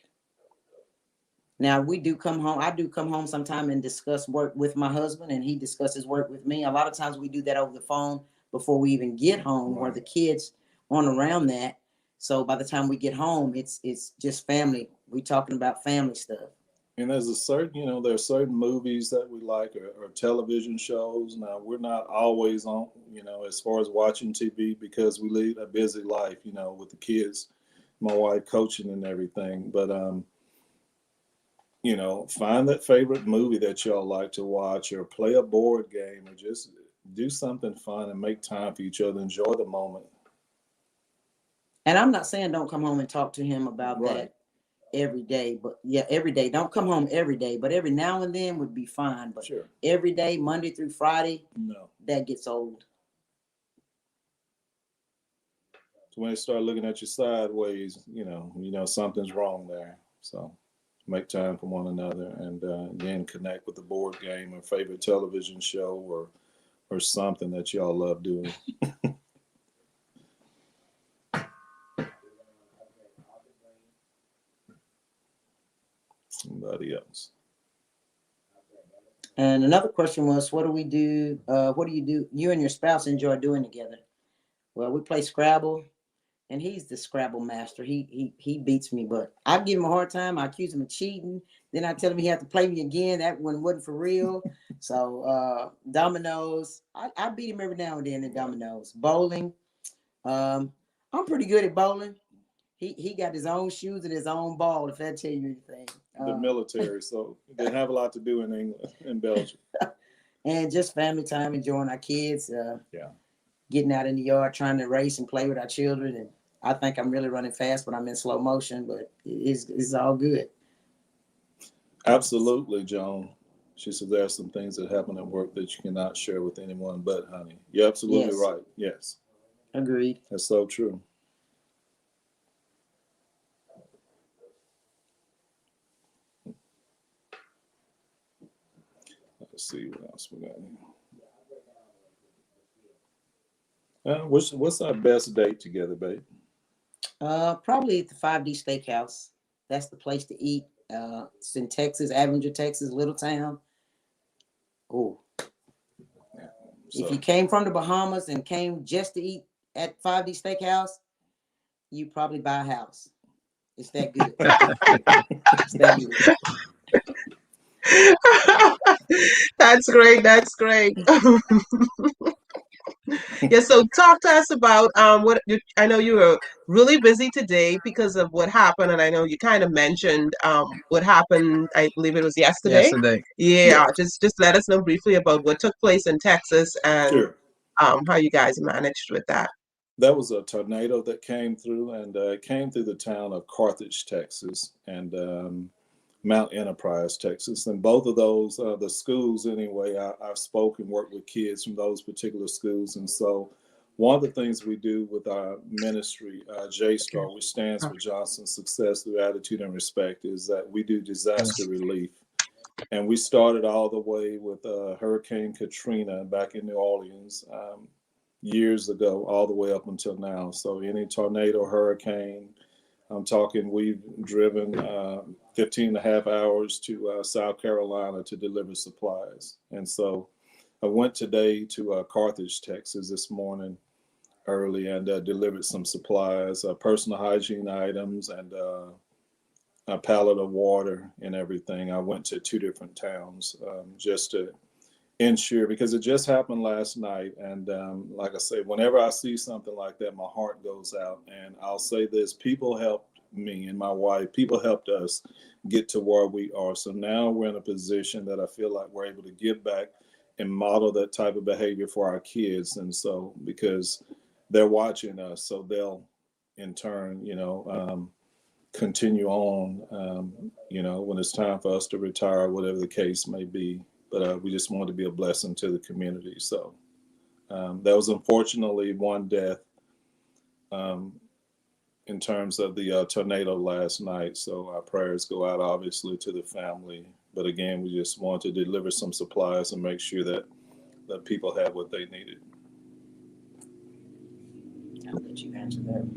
Now, we do come home. I do come home sometime and discuss work with my husband, and he discusses work with me. A lot of times we do that over the phone before we even get home, where the kids aren't around that. So by the time we get home, it's just family. We talking about family stuff. And there's there are certain movies that we like, or television shows. Now, we're not always on, as far as watching TV, because we lead a busy life, with the kids, my wife coaching and everything. But, find that favorite movie that y'all like to watch, or play a board game, or just do something fun and make time for each other. Enjoy the moment. And I'm not saying don't come home and talk to him about that every day, but every day. Don't come home every day, but every now and then would be fine. But sure, every day, Monday through Friday, no, that gets old. So when they start looking at you sideways, something's wrong there. So make time for one another, and again, connect with the board game or favorite television show, or something that y'all love doing. Somebody else. And another question was, what do we do? What do you and your spouse enjoy doing together? Well, we play Scrabble, and he's the Scrabble master. He beats me, but I give him a hard time. I accuse him of cheating. Then I tell him he had to play me again. That one wasn't for real. So dominoes, I beat him every now and then in dominoes. Bowling, I'm pretty good at bowling. He got his own shoes and his own ball, if that tell you anything. The military, so they have a lot to do in England, in Belgium. And just family time, enjoying our kids. Yeah. Getting out in the yard, trying to race and play with our children. And I think I'm really running fast when I'm in slow motion, but it's all good. Absolutely, Joan. She said there are some things that happen at work that you cannot share with anyone but honey. You're absolutely right. Yes. Agreed. That's so true. Let's see what else we got here. What's our best date together, babe? Probably at the 5D Steakhouse. That's the place to eat. It's in Texas, Avenger, Texas, little town. Oh. Yeah. So, if you came from the Bahamas and came just to eat at 5D Steakhouse, you probably buy a house. It's that good. It's that good. That's great. That's great. Yeah, so talk to us about I know you were really busy today because of what happened, and I know you kind of mentioned what happened. I believe it was yesterday. Yeah, just let us know briefly about what took place in Texas, and how you guys managed with that. That was a tornado that came through, and it came through the town of Carthage, Texas, and Mount Enterprise, Texas. And both of those, the schools anyway, I've spoken, worked with kids from those particular schools. And so one of the things we do with our ministry, JSTAR, which stands for Johnson Success Through Attitude and Respect, is that we do disaster relief. And we started all the way with Hurricane Katrina back in New Orleans years ago, all the way up until now. So any tornado, hurricane, I'm talking, we've driven 15 and a half hours to South Carolina to deliver supplies. And so I went today to Carthage, Texas this morning early and delivered some supplies, personal hygiene items, and a pallet of water and everything. I went to two different towns just to ensure, because it just happened last night. And like I say, whenever I see something like that, my heart goes out. And I'll say this: people helped me and my wife, people helped us get to where we are. So now we're in a position that I feel like we're able to give back and model that type of behavior for our kids. And so, because they're watching us, so they'll in turn, continue on, when it's time for us to retire, whatever the case may be. But we just wanted to be a blessing to the community. So that was unfortunately one death in terms of the tornado last night. So our prayers go out obviously to the family. But again, we just wanted to deliver some supplies and make sure that people had what they needed. I'll let you answer that.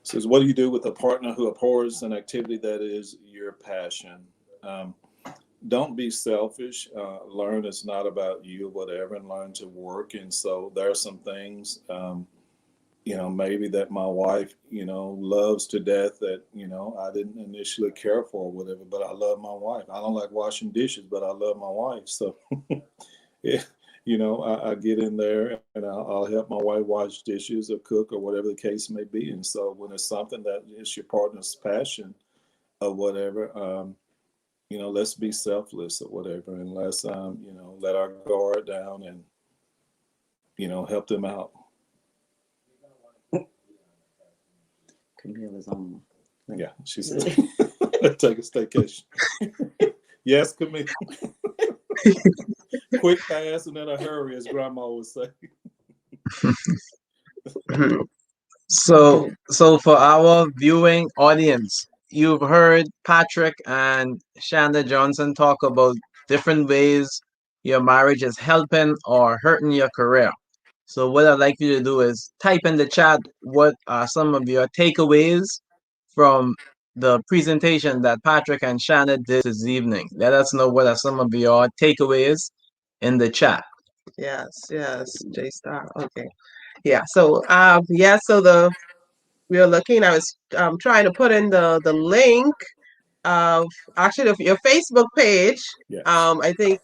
Says, what do you do with a partner who abhors an activity that is your passion? Don't be selfish. Learn it's not about you or whatever, and learn to work. And so there are some things, maybe that my wife, loves to death that, I didn't initially care for or whatever, but I love my wife. I don't like washing dishes, but I love my wife. So, yeah. I get in there and I'll help my wife wash dishes or cook or whatever the case may be. And so when it's something that is your partner's passion or whatever, let's be selfless or whatever, and let's, let our guard down and, help them out. Camille is on. Yeah, she said, take a staycation. Yes, Camille. Quick pass and in a hurry, as Grandma would say. So for our viewing audience, you've heard Patrick and Shanna Johnson talk about different ways your marriage is helping or hurting your career. So what I'd like you to do is type in the chat what are some of your takeaways from the presentation that Patrick and Shanna did this evening. Let us know what are some of your takeaways in the chat. Yes, J Star. Okay. Yeah. So we were looking. I was trying to put in the link of actually your Facebook page. Yes. I think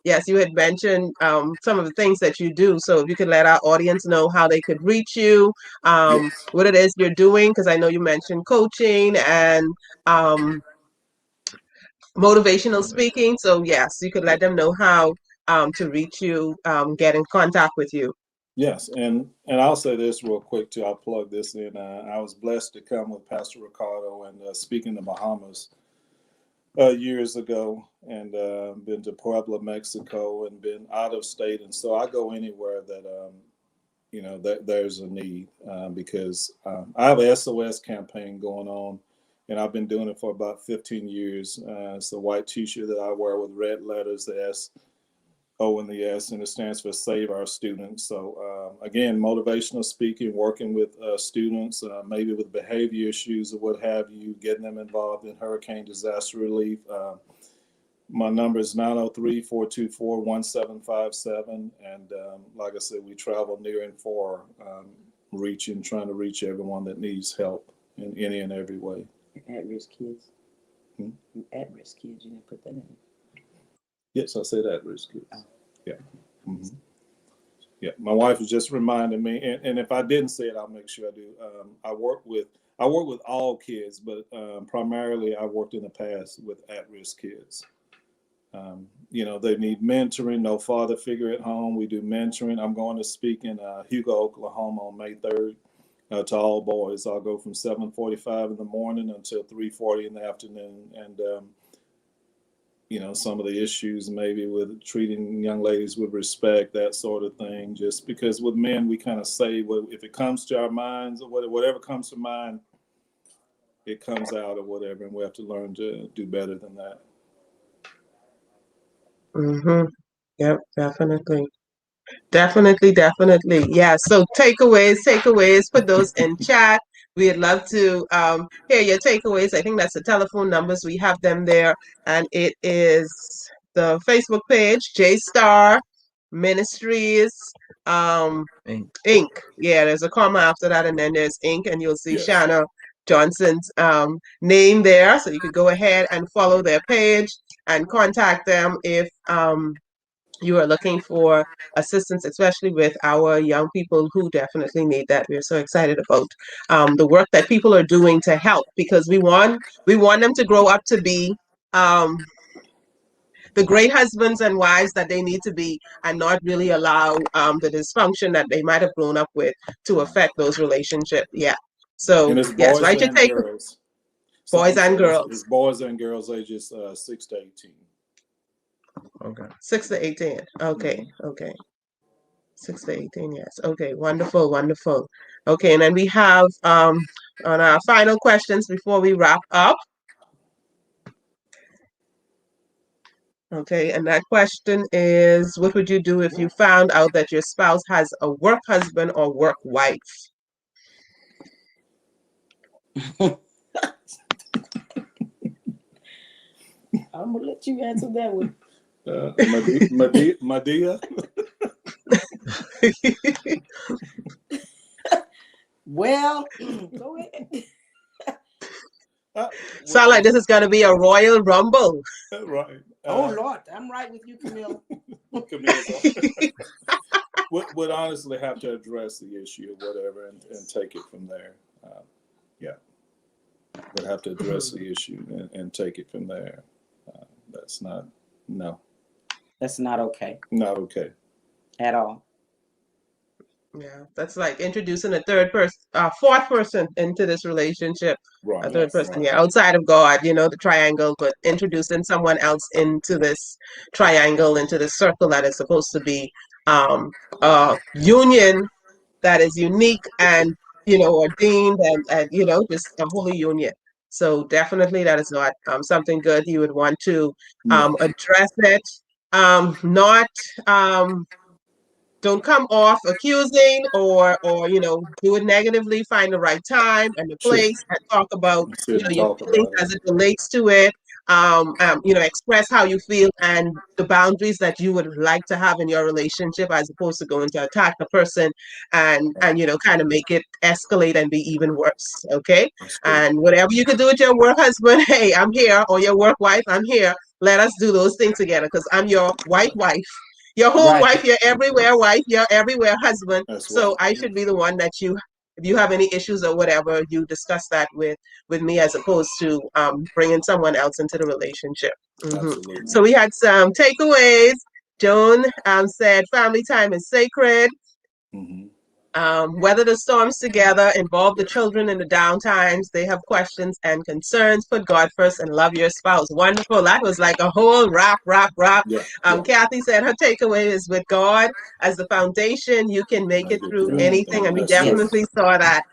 yes, you had mentioned some of the things that you do. So if you could let our audience know how they could reach you, Yes. what it is you're doing, because I know you mentioned coaching and motivational speaking. So yes, you could let them know how to reach you, get in contact with you. Yes, and I'll say this real quick too. I'll plug this in. I was blessed to come with Pastor Ricardo and speak in the Bahamas years ago, and been to Puebla, Mexico, and been out of state. And so I go anywhere that that there's a need, because I have a SOS campaign going on, and I've been doing it for about 15 years. It's a white T-shirt that I wear with red letters, the S, O, and the S, and it stands for Save Our Students. So again, motivational speaking, working with students, maybe with behavior issues or what have you, getting them involved in hurricane disaster relief. My number is 903-424-1757. And like I said, we travel near and far, trying to reach everyone that needs help in any and every way. At-risk kids. At-risk kids, you didn't put that in. Yes, I said at-risk kids. Yeah. Mm-hmm. Yeah. My wife was just reminding me, and if I didn't say it, I'll make sure I do. I work with all kids, but primarily I worked in the past with at-risk kids. They need mentoring, no father figure at home. We do mentoring. I'm going to speak in Hugo, Oklahoma on May 3rd to all boys. I'll go from 7:45 in the morning until 3:40 in the afternoon. And, some of the issues maybe with treating young ladies with respect, that sort of thing. Just because with men, we kind of say, well, if it comes to our minds or whatever comes to mind, it comes out or whatever. And we have to learn to do better than that. Mm-hmm. Yep, definitely. Definitely, definitely. Yeah. So takeaways, put those in chat. We'd love to hear your takeaways. I think that's the telephone numbers. We have them there. And it is the Facebook page, J Star Ministries Inc. Inc. Yeah, there's a comma after that, and then there's Inc. And you'll see Yes. Shanna Johnson's name there. So you could go ahead and follow their page and contact them if you are looking for assistance, especially with our young people who definitely need that. We're so excited about the work that people are doing to help, because we want them to grow up to be um, the great husbands and wives that they need to be, and not really allow the dysfunction that they might have grown up with to affect those relationships. Yeah. So And it's yes, boys write your and take, girls. So boys I'm and sorry, girls, it's boys and girls ages 6 to 18. Okay. 6 to 18. Okay, Mhm. okay. 6 to 18, yes. Okay, wonderful, wonderful. Okay, and then we have on our final questions before we wrap up. Okay, and that question is, what would you do if you found out that your spouse has a work husband or work wife? I'm gonna let you answer that one. Medea. Well, go ahead. Uh, Sound like this is gonna be a royal rumble. right. Oh Lord, I'm right with you, Camille. Camille's would honestly have to address the issue or whatever and take it from there. Yeah, would have to address the issue and take it from there. That's not, no, That's not okay not okay. at all. Yeah, that's like introducing a third person, fourth person into this relationship. A Right, third Yes. person, right. yeah, outside of God, the triangle, but introducing someone else into this triangle, into this circle that is supposed to be a union that is unique and ordained, and just a holy union. So definitely that is not something good. You would want to No, address it, not don't come off accusing or do it negatively. Find the right time and the sure. place and talk about Sit and your talk feelings about it. as it relates to it. Express how you feel and the boundaries that you would like to have in your relationship, as opposed to going to attack the person and kind of make it escalate and be even worse. Okay. That's true. And whatever you can do with your work husband, hey, I'm here, or your work wife, I'm here. Let us do those things together, because I'm your white wife, your home Right. wife, your everywhere wife, your everywhere husband. That's So right. I should be the one that if you have any issues or whatever, you discuss that with me, as opposed to bringing someone else into the relationship. Absolutely. So we had some takeaways. Joan said, family time is sacred. Hmm. Weather the storms together, involve the children in the downtimes. They have questions and concerns. Put God first and love your spouse. Wonderful. That was like a whole wrap, wrap, wrap. Yeah, yeah. Kathy said her takeaway is, with God as the foundation, you can make it Make it through through anything. anything. And we That's true. Yes. definitely saw that.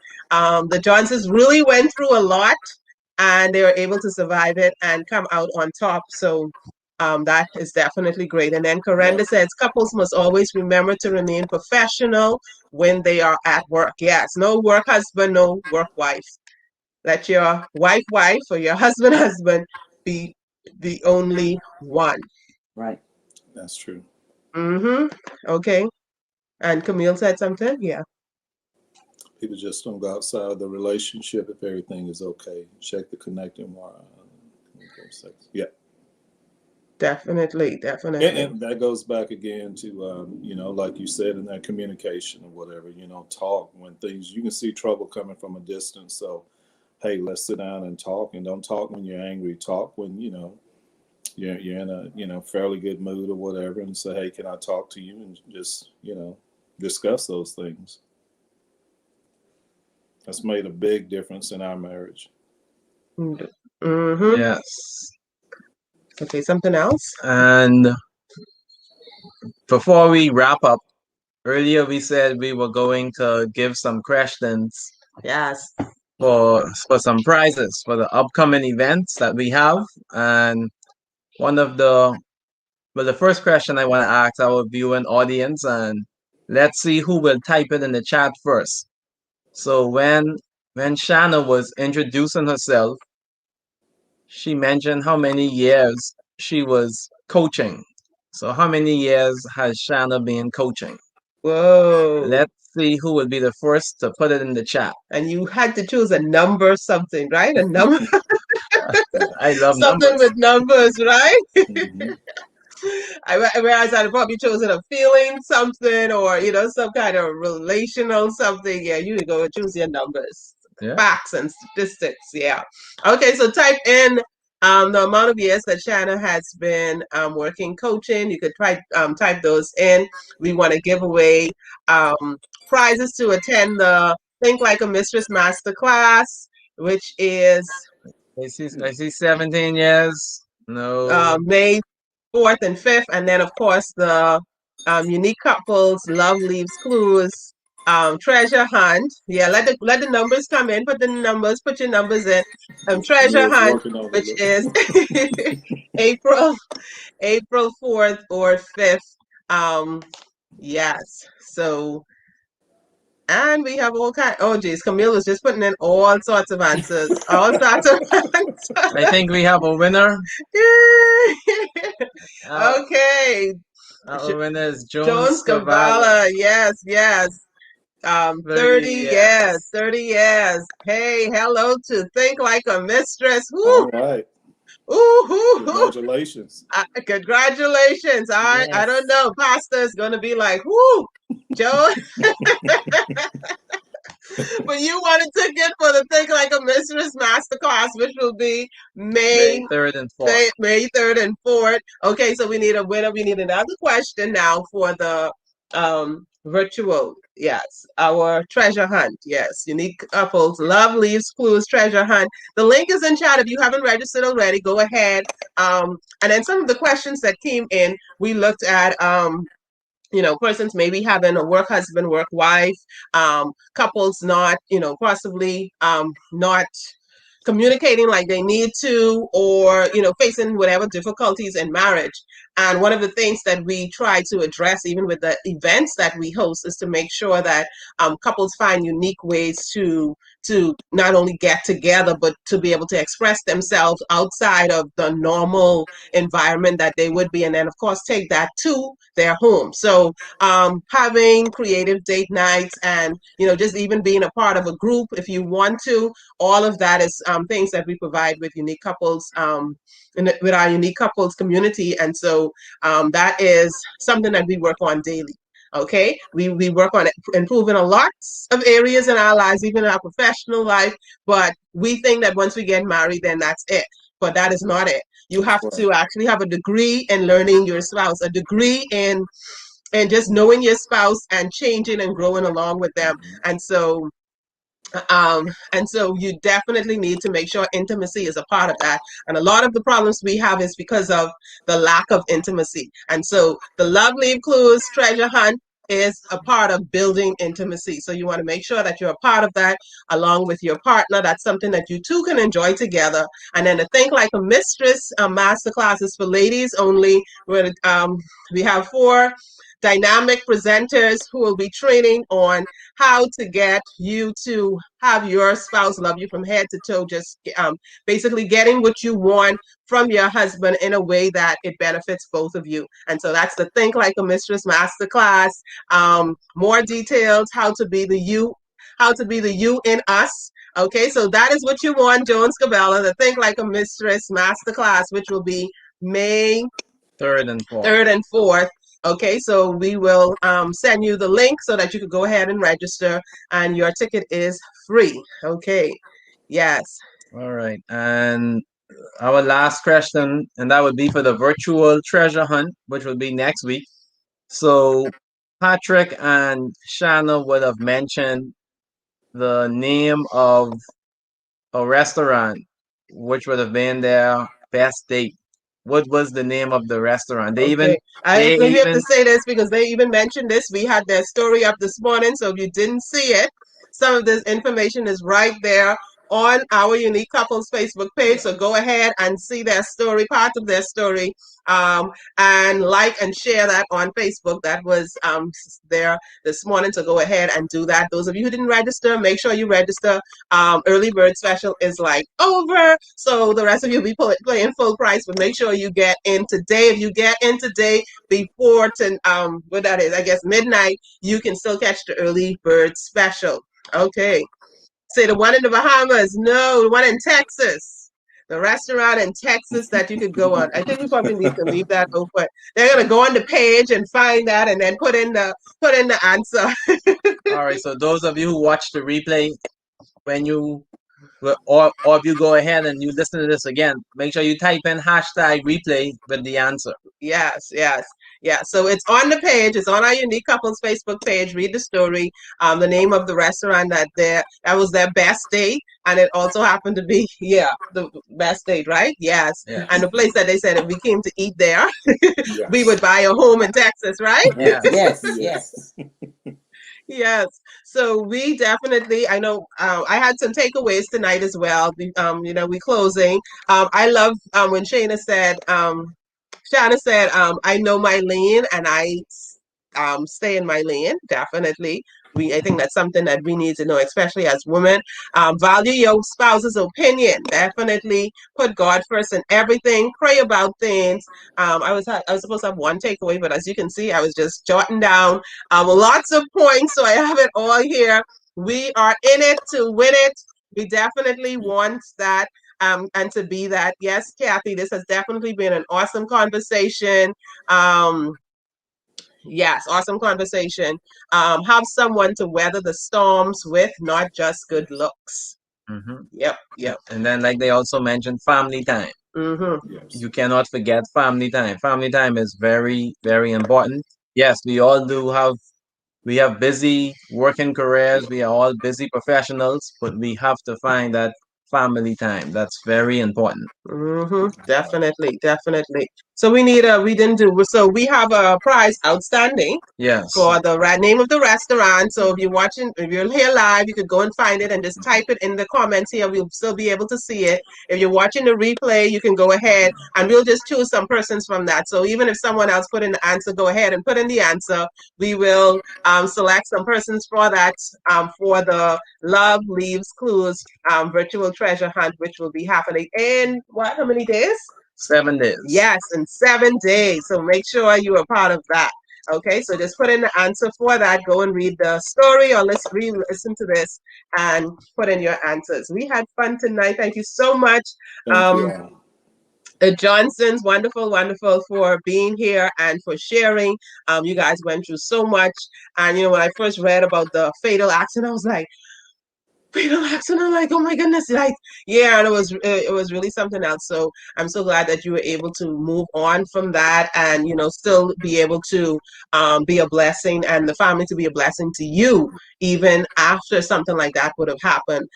The Johnsons really went through a lot, and they were able to survive it and come out on top. So that is definitely great. And then Corenda Right. says couples must always remember to remain professional when they are at work. Yes, no work husband, no work wife. Let your wife or your husband be the only one. Right. That's true. Mm-hmm. Okay. And Camille said something? Yeah. People just don't go outside of the relationship if everything is okay. Check the connecting wire. Yeah. Definitely, definitely. And that goes back again to, like you said, in that communication or whatever, talk when things, you can see trouble coming from a distance. So, hey, let's sit down and talk, and don't talk when you're angry. Talk when, you're in a, fairly good mood or whatever, and say, hey, can I talk to you? And just, discuss those things. That's made a big difference in our marriage. Mm-hmm. Yes. Okay, something else? And before we wrap up, earlier we said we were going to give some questions Yes. for some prizes for the upcoming events that we have. And one of the But the first question I want to ask our viewing audience, and let's see who will type it in the chat first. So when Shanna was introducing herself, she mentioned how many years she was coaching. So how many years has Shanna been coaching? Whoa. Let's see who will be the first to put it in the chat. And you had to choose a number something, right? A number I love something numbers. with numbers, right? Mhm. I realized I'd probably chosen a feeling something or some kind of relational something. Yeah, you would go choose your numbers, Yeah. facts and statistics. Yeah. Okay, so type in the amount of years that Shanna has been working coaching. You could type those in. We want to give away prizes to attend the Think Like a Mistress Masterclass, which is I see 17 years. No. May 4th and 5th, and then of course the unique couples, love leaves clues, treasure hunt. Yeah, let the numbers come in. Put your numbers in. Treasure Camille's hunt, working on which is it. April April 4th or 5th. Yes. So and we have all kind. Oh, geez, Camille was just putting in all sorts of answers. All sorts of I answers. think we have a winner. Our, Okay, our winner is Jones Jones Cavallo. Cavala, yes, yes. 30 30 years, years. 30 years. Hey, hello to Think Like a Mistress. All Woo, right. ooh, hoo, hoo. Congratulations. Congratulations. I Yes. don't know. Pastor is gonna be like, whoo, Joe. But you want a ticket for the Think Like a Mistress Masterclass, which will be May May 3rd and 4th. May 3rd and 4th. Okay, so we need a winner. We need another question now for the virtual. Yes, our treasure hunt. Yes, unique couples, love leaves clues, treasure hunt. The link is in chat. If you haven't registered already, go ahead. And then some of the questions that came in, we looked at persons maybe having a work husband, work wife, couples not, possibly not communicating like they need to, or facing whatever difficulties in marriage. And one of the things that we try to address even with the events that we host is to make sure that couples find unique ways to not only get together but to be able to express themselves outside of the normal environment that they would be, and then of course take that to their home. So having creative date nights and just even being a part of a group if you want to, all of that is things that we provide with unique couples, with our unique couples community. And so that is something that we work on daily. Okay, we work on improving a lot of areas in our lives, even in our professional life. But we think that once we get married, then that's it. But that is not it. You have Right. to actually have a degree in learning your spouse, a degree in and just knowing your spouse and changing and growing along with them. Mhm. And so you definitely need to make sure intimacy is a part of that. And a lot of the problems we have is because of the lack of intimacy. And so the love leave clues treasure hunt is a part of building intimacy. So you want to make sure that you're a part of that along with your partner. That's something that you two can enjoy together. And then the Think Like a Mistress masterclass is for ladies only. We have 4 dynamic presenters who will be training on how to get you to have your spouse love you from head to toe, just basically getting what you want from your husband in a way that it benefits both of you. And so that's the Think Like a Mistress masterclass. More details, how to be the you in us. Okay, so that is what you want, Jones Cabela, the Think Like a Mistress masterclass, which will be May 3rd and 4th. 3rd and 4th. Okay, so we will send you the link so that you can go ahead and register, and your ticket is free. Okay, yes. All right. And our last question, and that would be for the virtual treasure hunt, which will be next week. So Patrick and Shanna would have mentioned the name of a restaurant, which would have been their best date. What was the name of the restaurant? Okay, I they maybe have even to say this because they even mentioned this. We had their story up this morning, so if you didn't see it, some of this information is right there on our Unique Couples Facebook page. So go ahead and see their story, part of their story, and like and share that on Facebook. That was there this morning. So go ahead and do that. Those of you who didn't register, make sure you register. Early bird special is like over. So the rest of you will be playing full price, but make sure you get in today. If you get in today before what that is, I guess midnight, you can still catch the early bird special. Okay. Say the one in the Bahamas. No, the one in Texas. The restaurant in Texas that you could go on. I think we probably need to leave that open. They're gonna go on the page and find that, and then put in the answer. All right. So those of you who watch the replay, when you or if you go ahead and you listen to this again, make sure you type in hashtag replay with the answer. Yes, yes, yeah. So it's on the page. It's on our Unique Couples Facebook page. Read the story. The name of the restaurant that was their best date, and it also happened to be the best date, right? Yes. Yeah. And the place that they said if we came to eat there, we Yes. would buy a home in Texas, right? Yeah. Yes, Yes. yes. Yes. So we definitely, I know, I had some takeaways tonight as well. We closing. I love when Shanna said, I know my lane and I stay in my lane, definitely. I think that's something that we need to know, especially as women. Value your spouse's opinion. Definitely put God first in everything. Pray about things. I was supposed to have one takeaway, but as you can see, I was just jotting down lots of points, so I have it all here. We are in it to win it. We definitely want that and to be that. Yes, Kathy, this has definitely been an awesome conversation. Yes, awesome conversation. Have someone to weather the storms with, not just good looks. Mm-hmm. Yep, yep. And then, like they also mentioned, family time. Mm-hmm. Yes. You cannot forget family time. Family time is very, very important. Yes, we have busy working careers. We are all busy professionals, but we have to find that family time. That's very important. Mm-hmm. Definitely, definitely. So we have a prize outstanding Yes. for the name of the restaurant. So if you're here live, you could go and find it and just type it in the comments here. We'll still be able to see it. If you're watching the replay, you can go ahead and we'll just choose some persons from that. So even if someone else put in the answer, go ahead and put in the answer. We will select some persons for that for the Love Leaves Clues virtual treasure hunt, which will be happening in how many days? 7 days. Yes, in 7 days. So make sure you are part of that. Okay, so just put in the answer for that. Go and read the story or let's re-listen to this and put in your answers. We had fun tonight. Thank you so much. Thank you all. The Johnsons, wonderful, wonderful for being here and for sharing. You guys went through so much. And, when I first read about the fatal accident, I was like, fatal accident. I'm like, oh my goodness, like, yeah, and it was really something else. So I'm so glad that you were able to move on from that and still be able to be a blessing and the family to be a blessing to you even after something like that would have happened.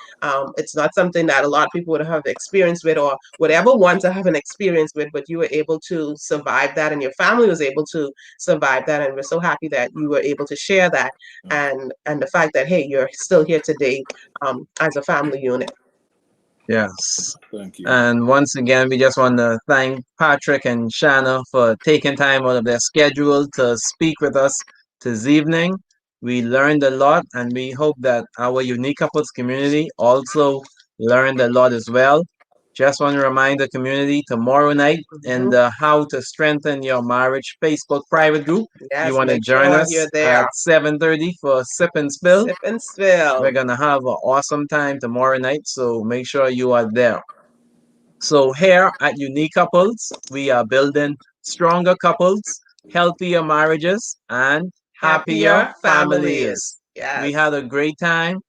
It's not something that a lot of people would have experience with or would ever want to have an experience with, but you were able to survive that and your family was able to survive that, and we're so happy that you were able to share that and the fact that, hey, you're still here today as a family unit. Yes. Thank you. And once again, we just want to thank Patrick and Shanna for taking time out of their schedule to speak with us this evening. We learned a lot, and we hope that our Unique Couples community also learned a lot as well. Just want to remind the community tomorrow night in the How to Strengthen Your Marriage Facebook private group. Yes, You want to make join sure us you're there. at 7:30 for Sip and Spill. Sip and spill. We're gonna have an awesome time tomorrow night, so make sure you are there. So here at Unique Couples, we are building stronger couples, healthier marriages, and happier families. Yes. We had a great time.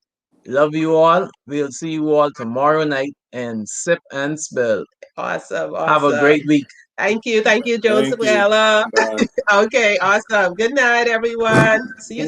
Love you all. We'll see you all tomorrow night in Sip and Spill. Awesome. Have a great week. Thank you, Thank you. Joseph. Bye. Okay, awesome. Good night, everyone. See you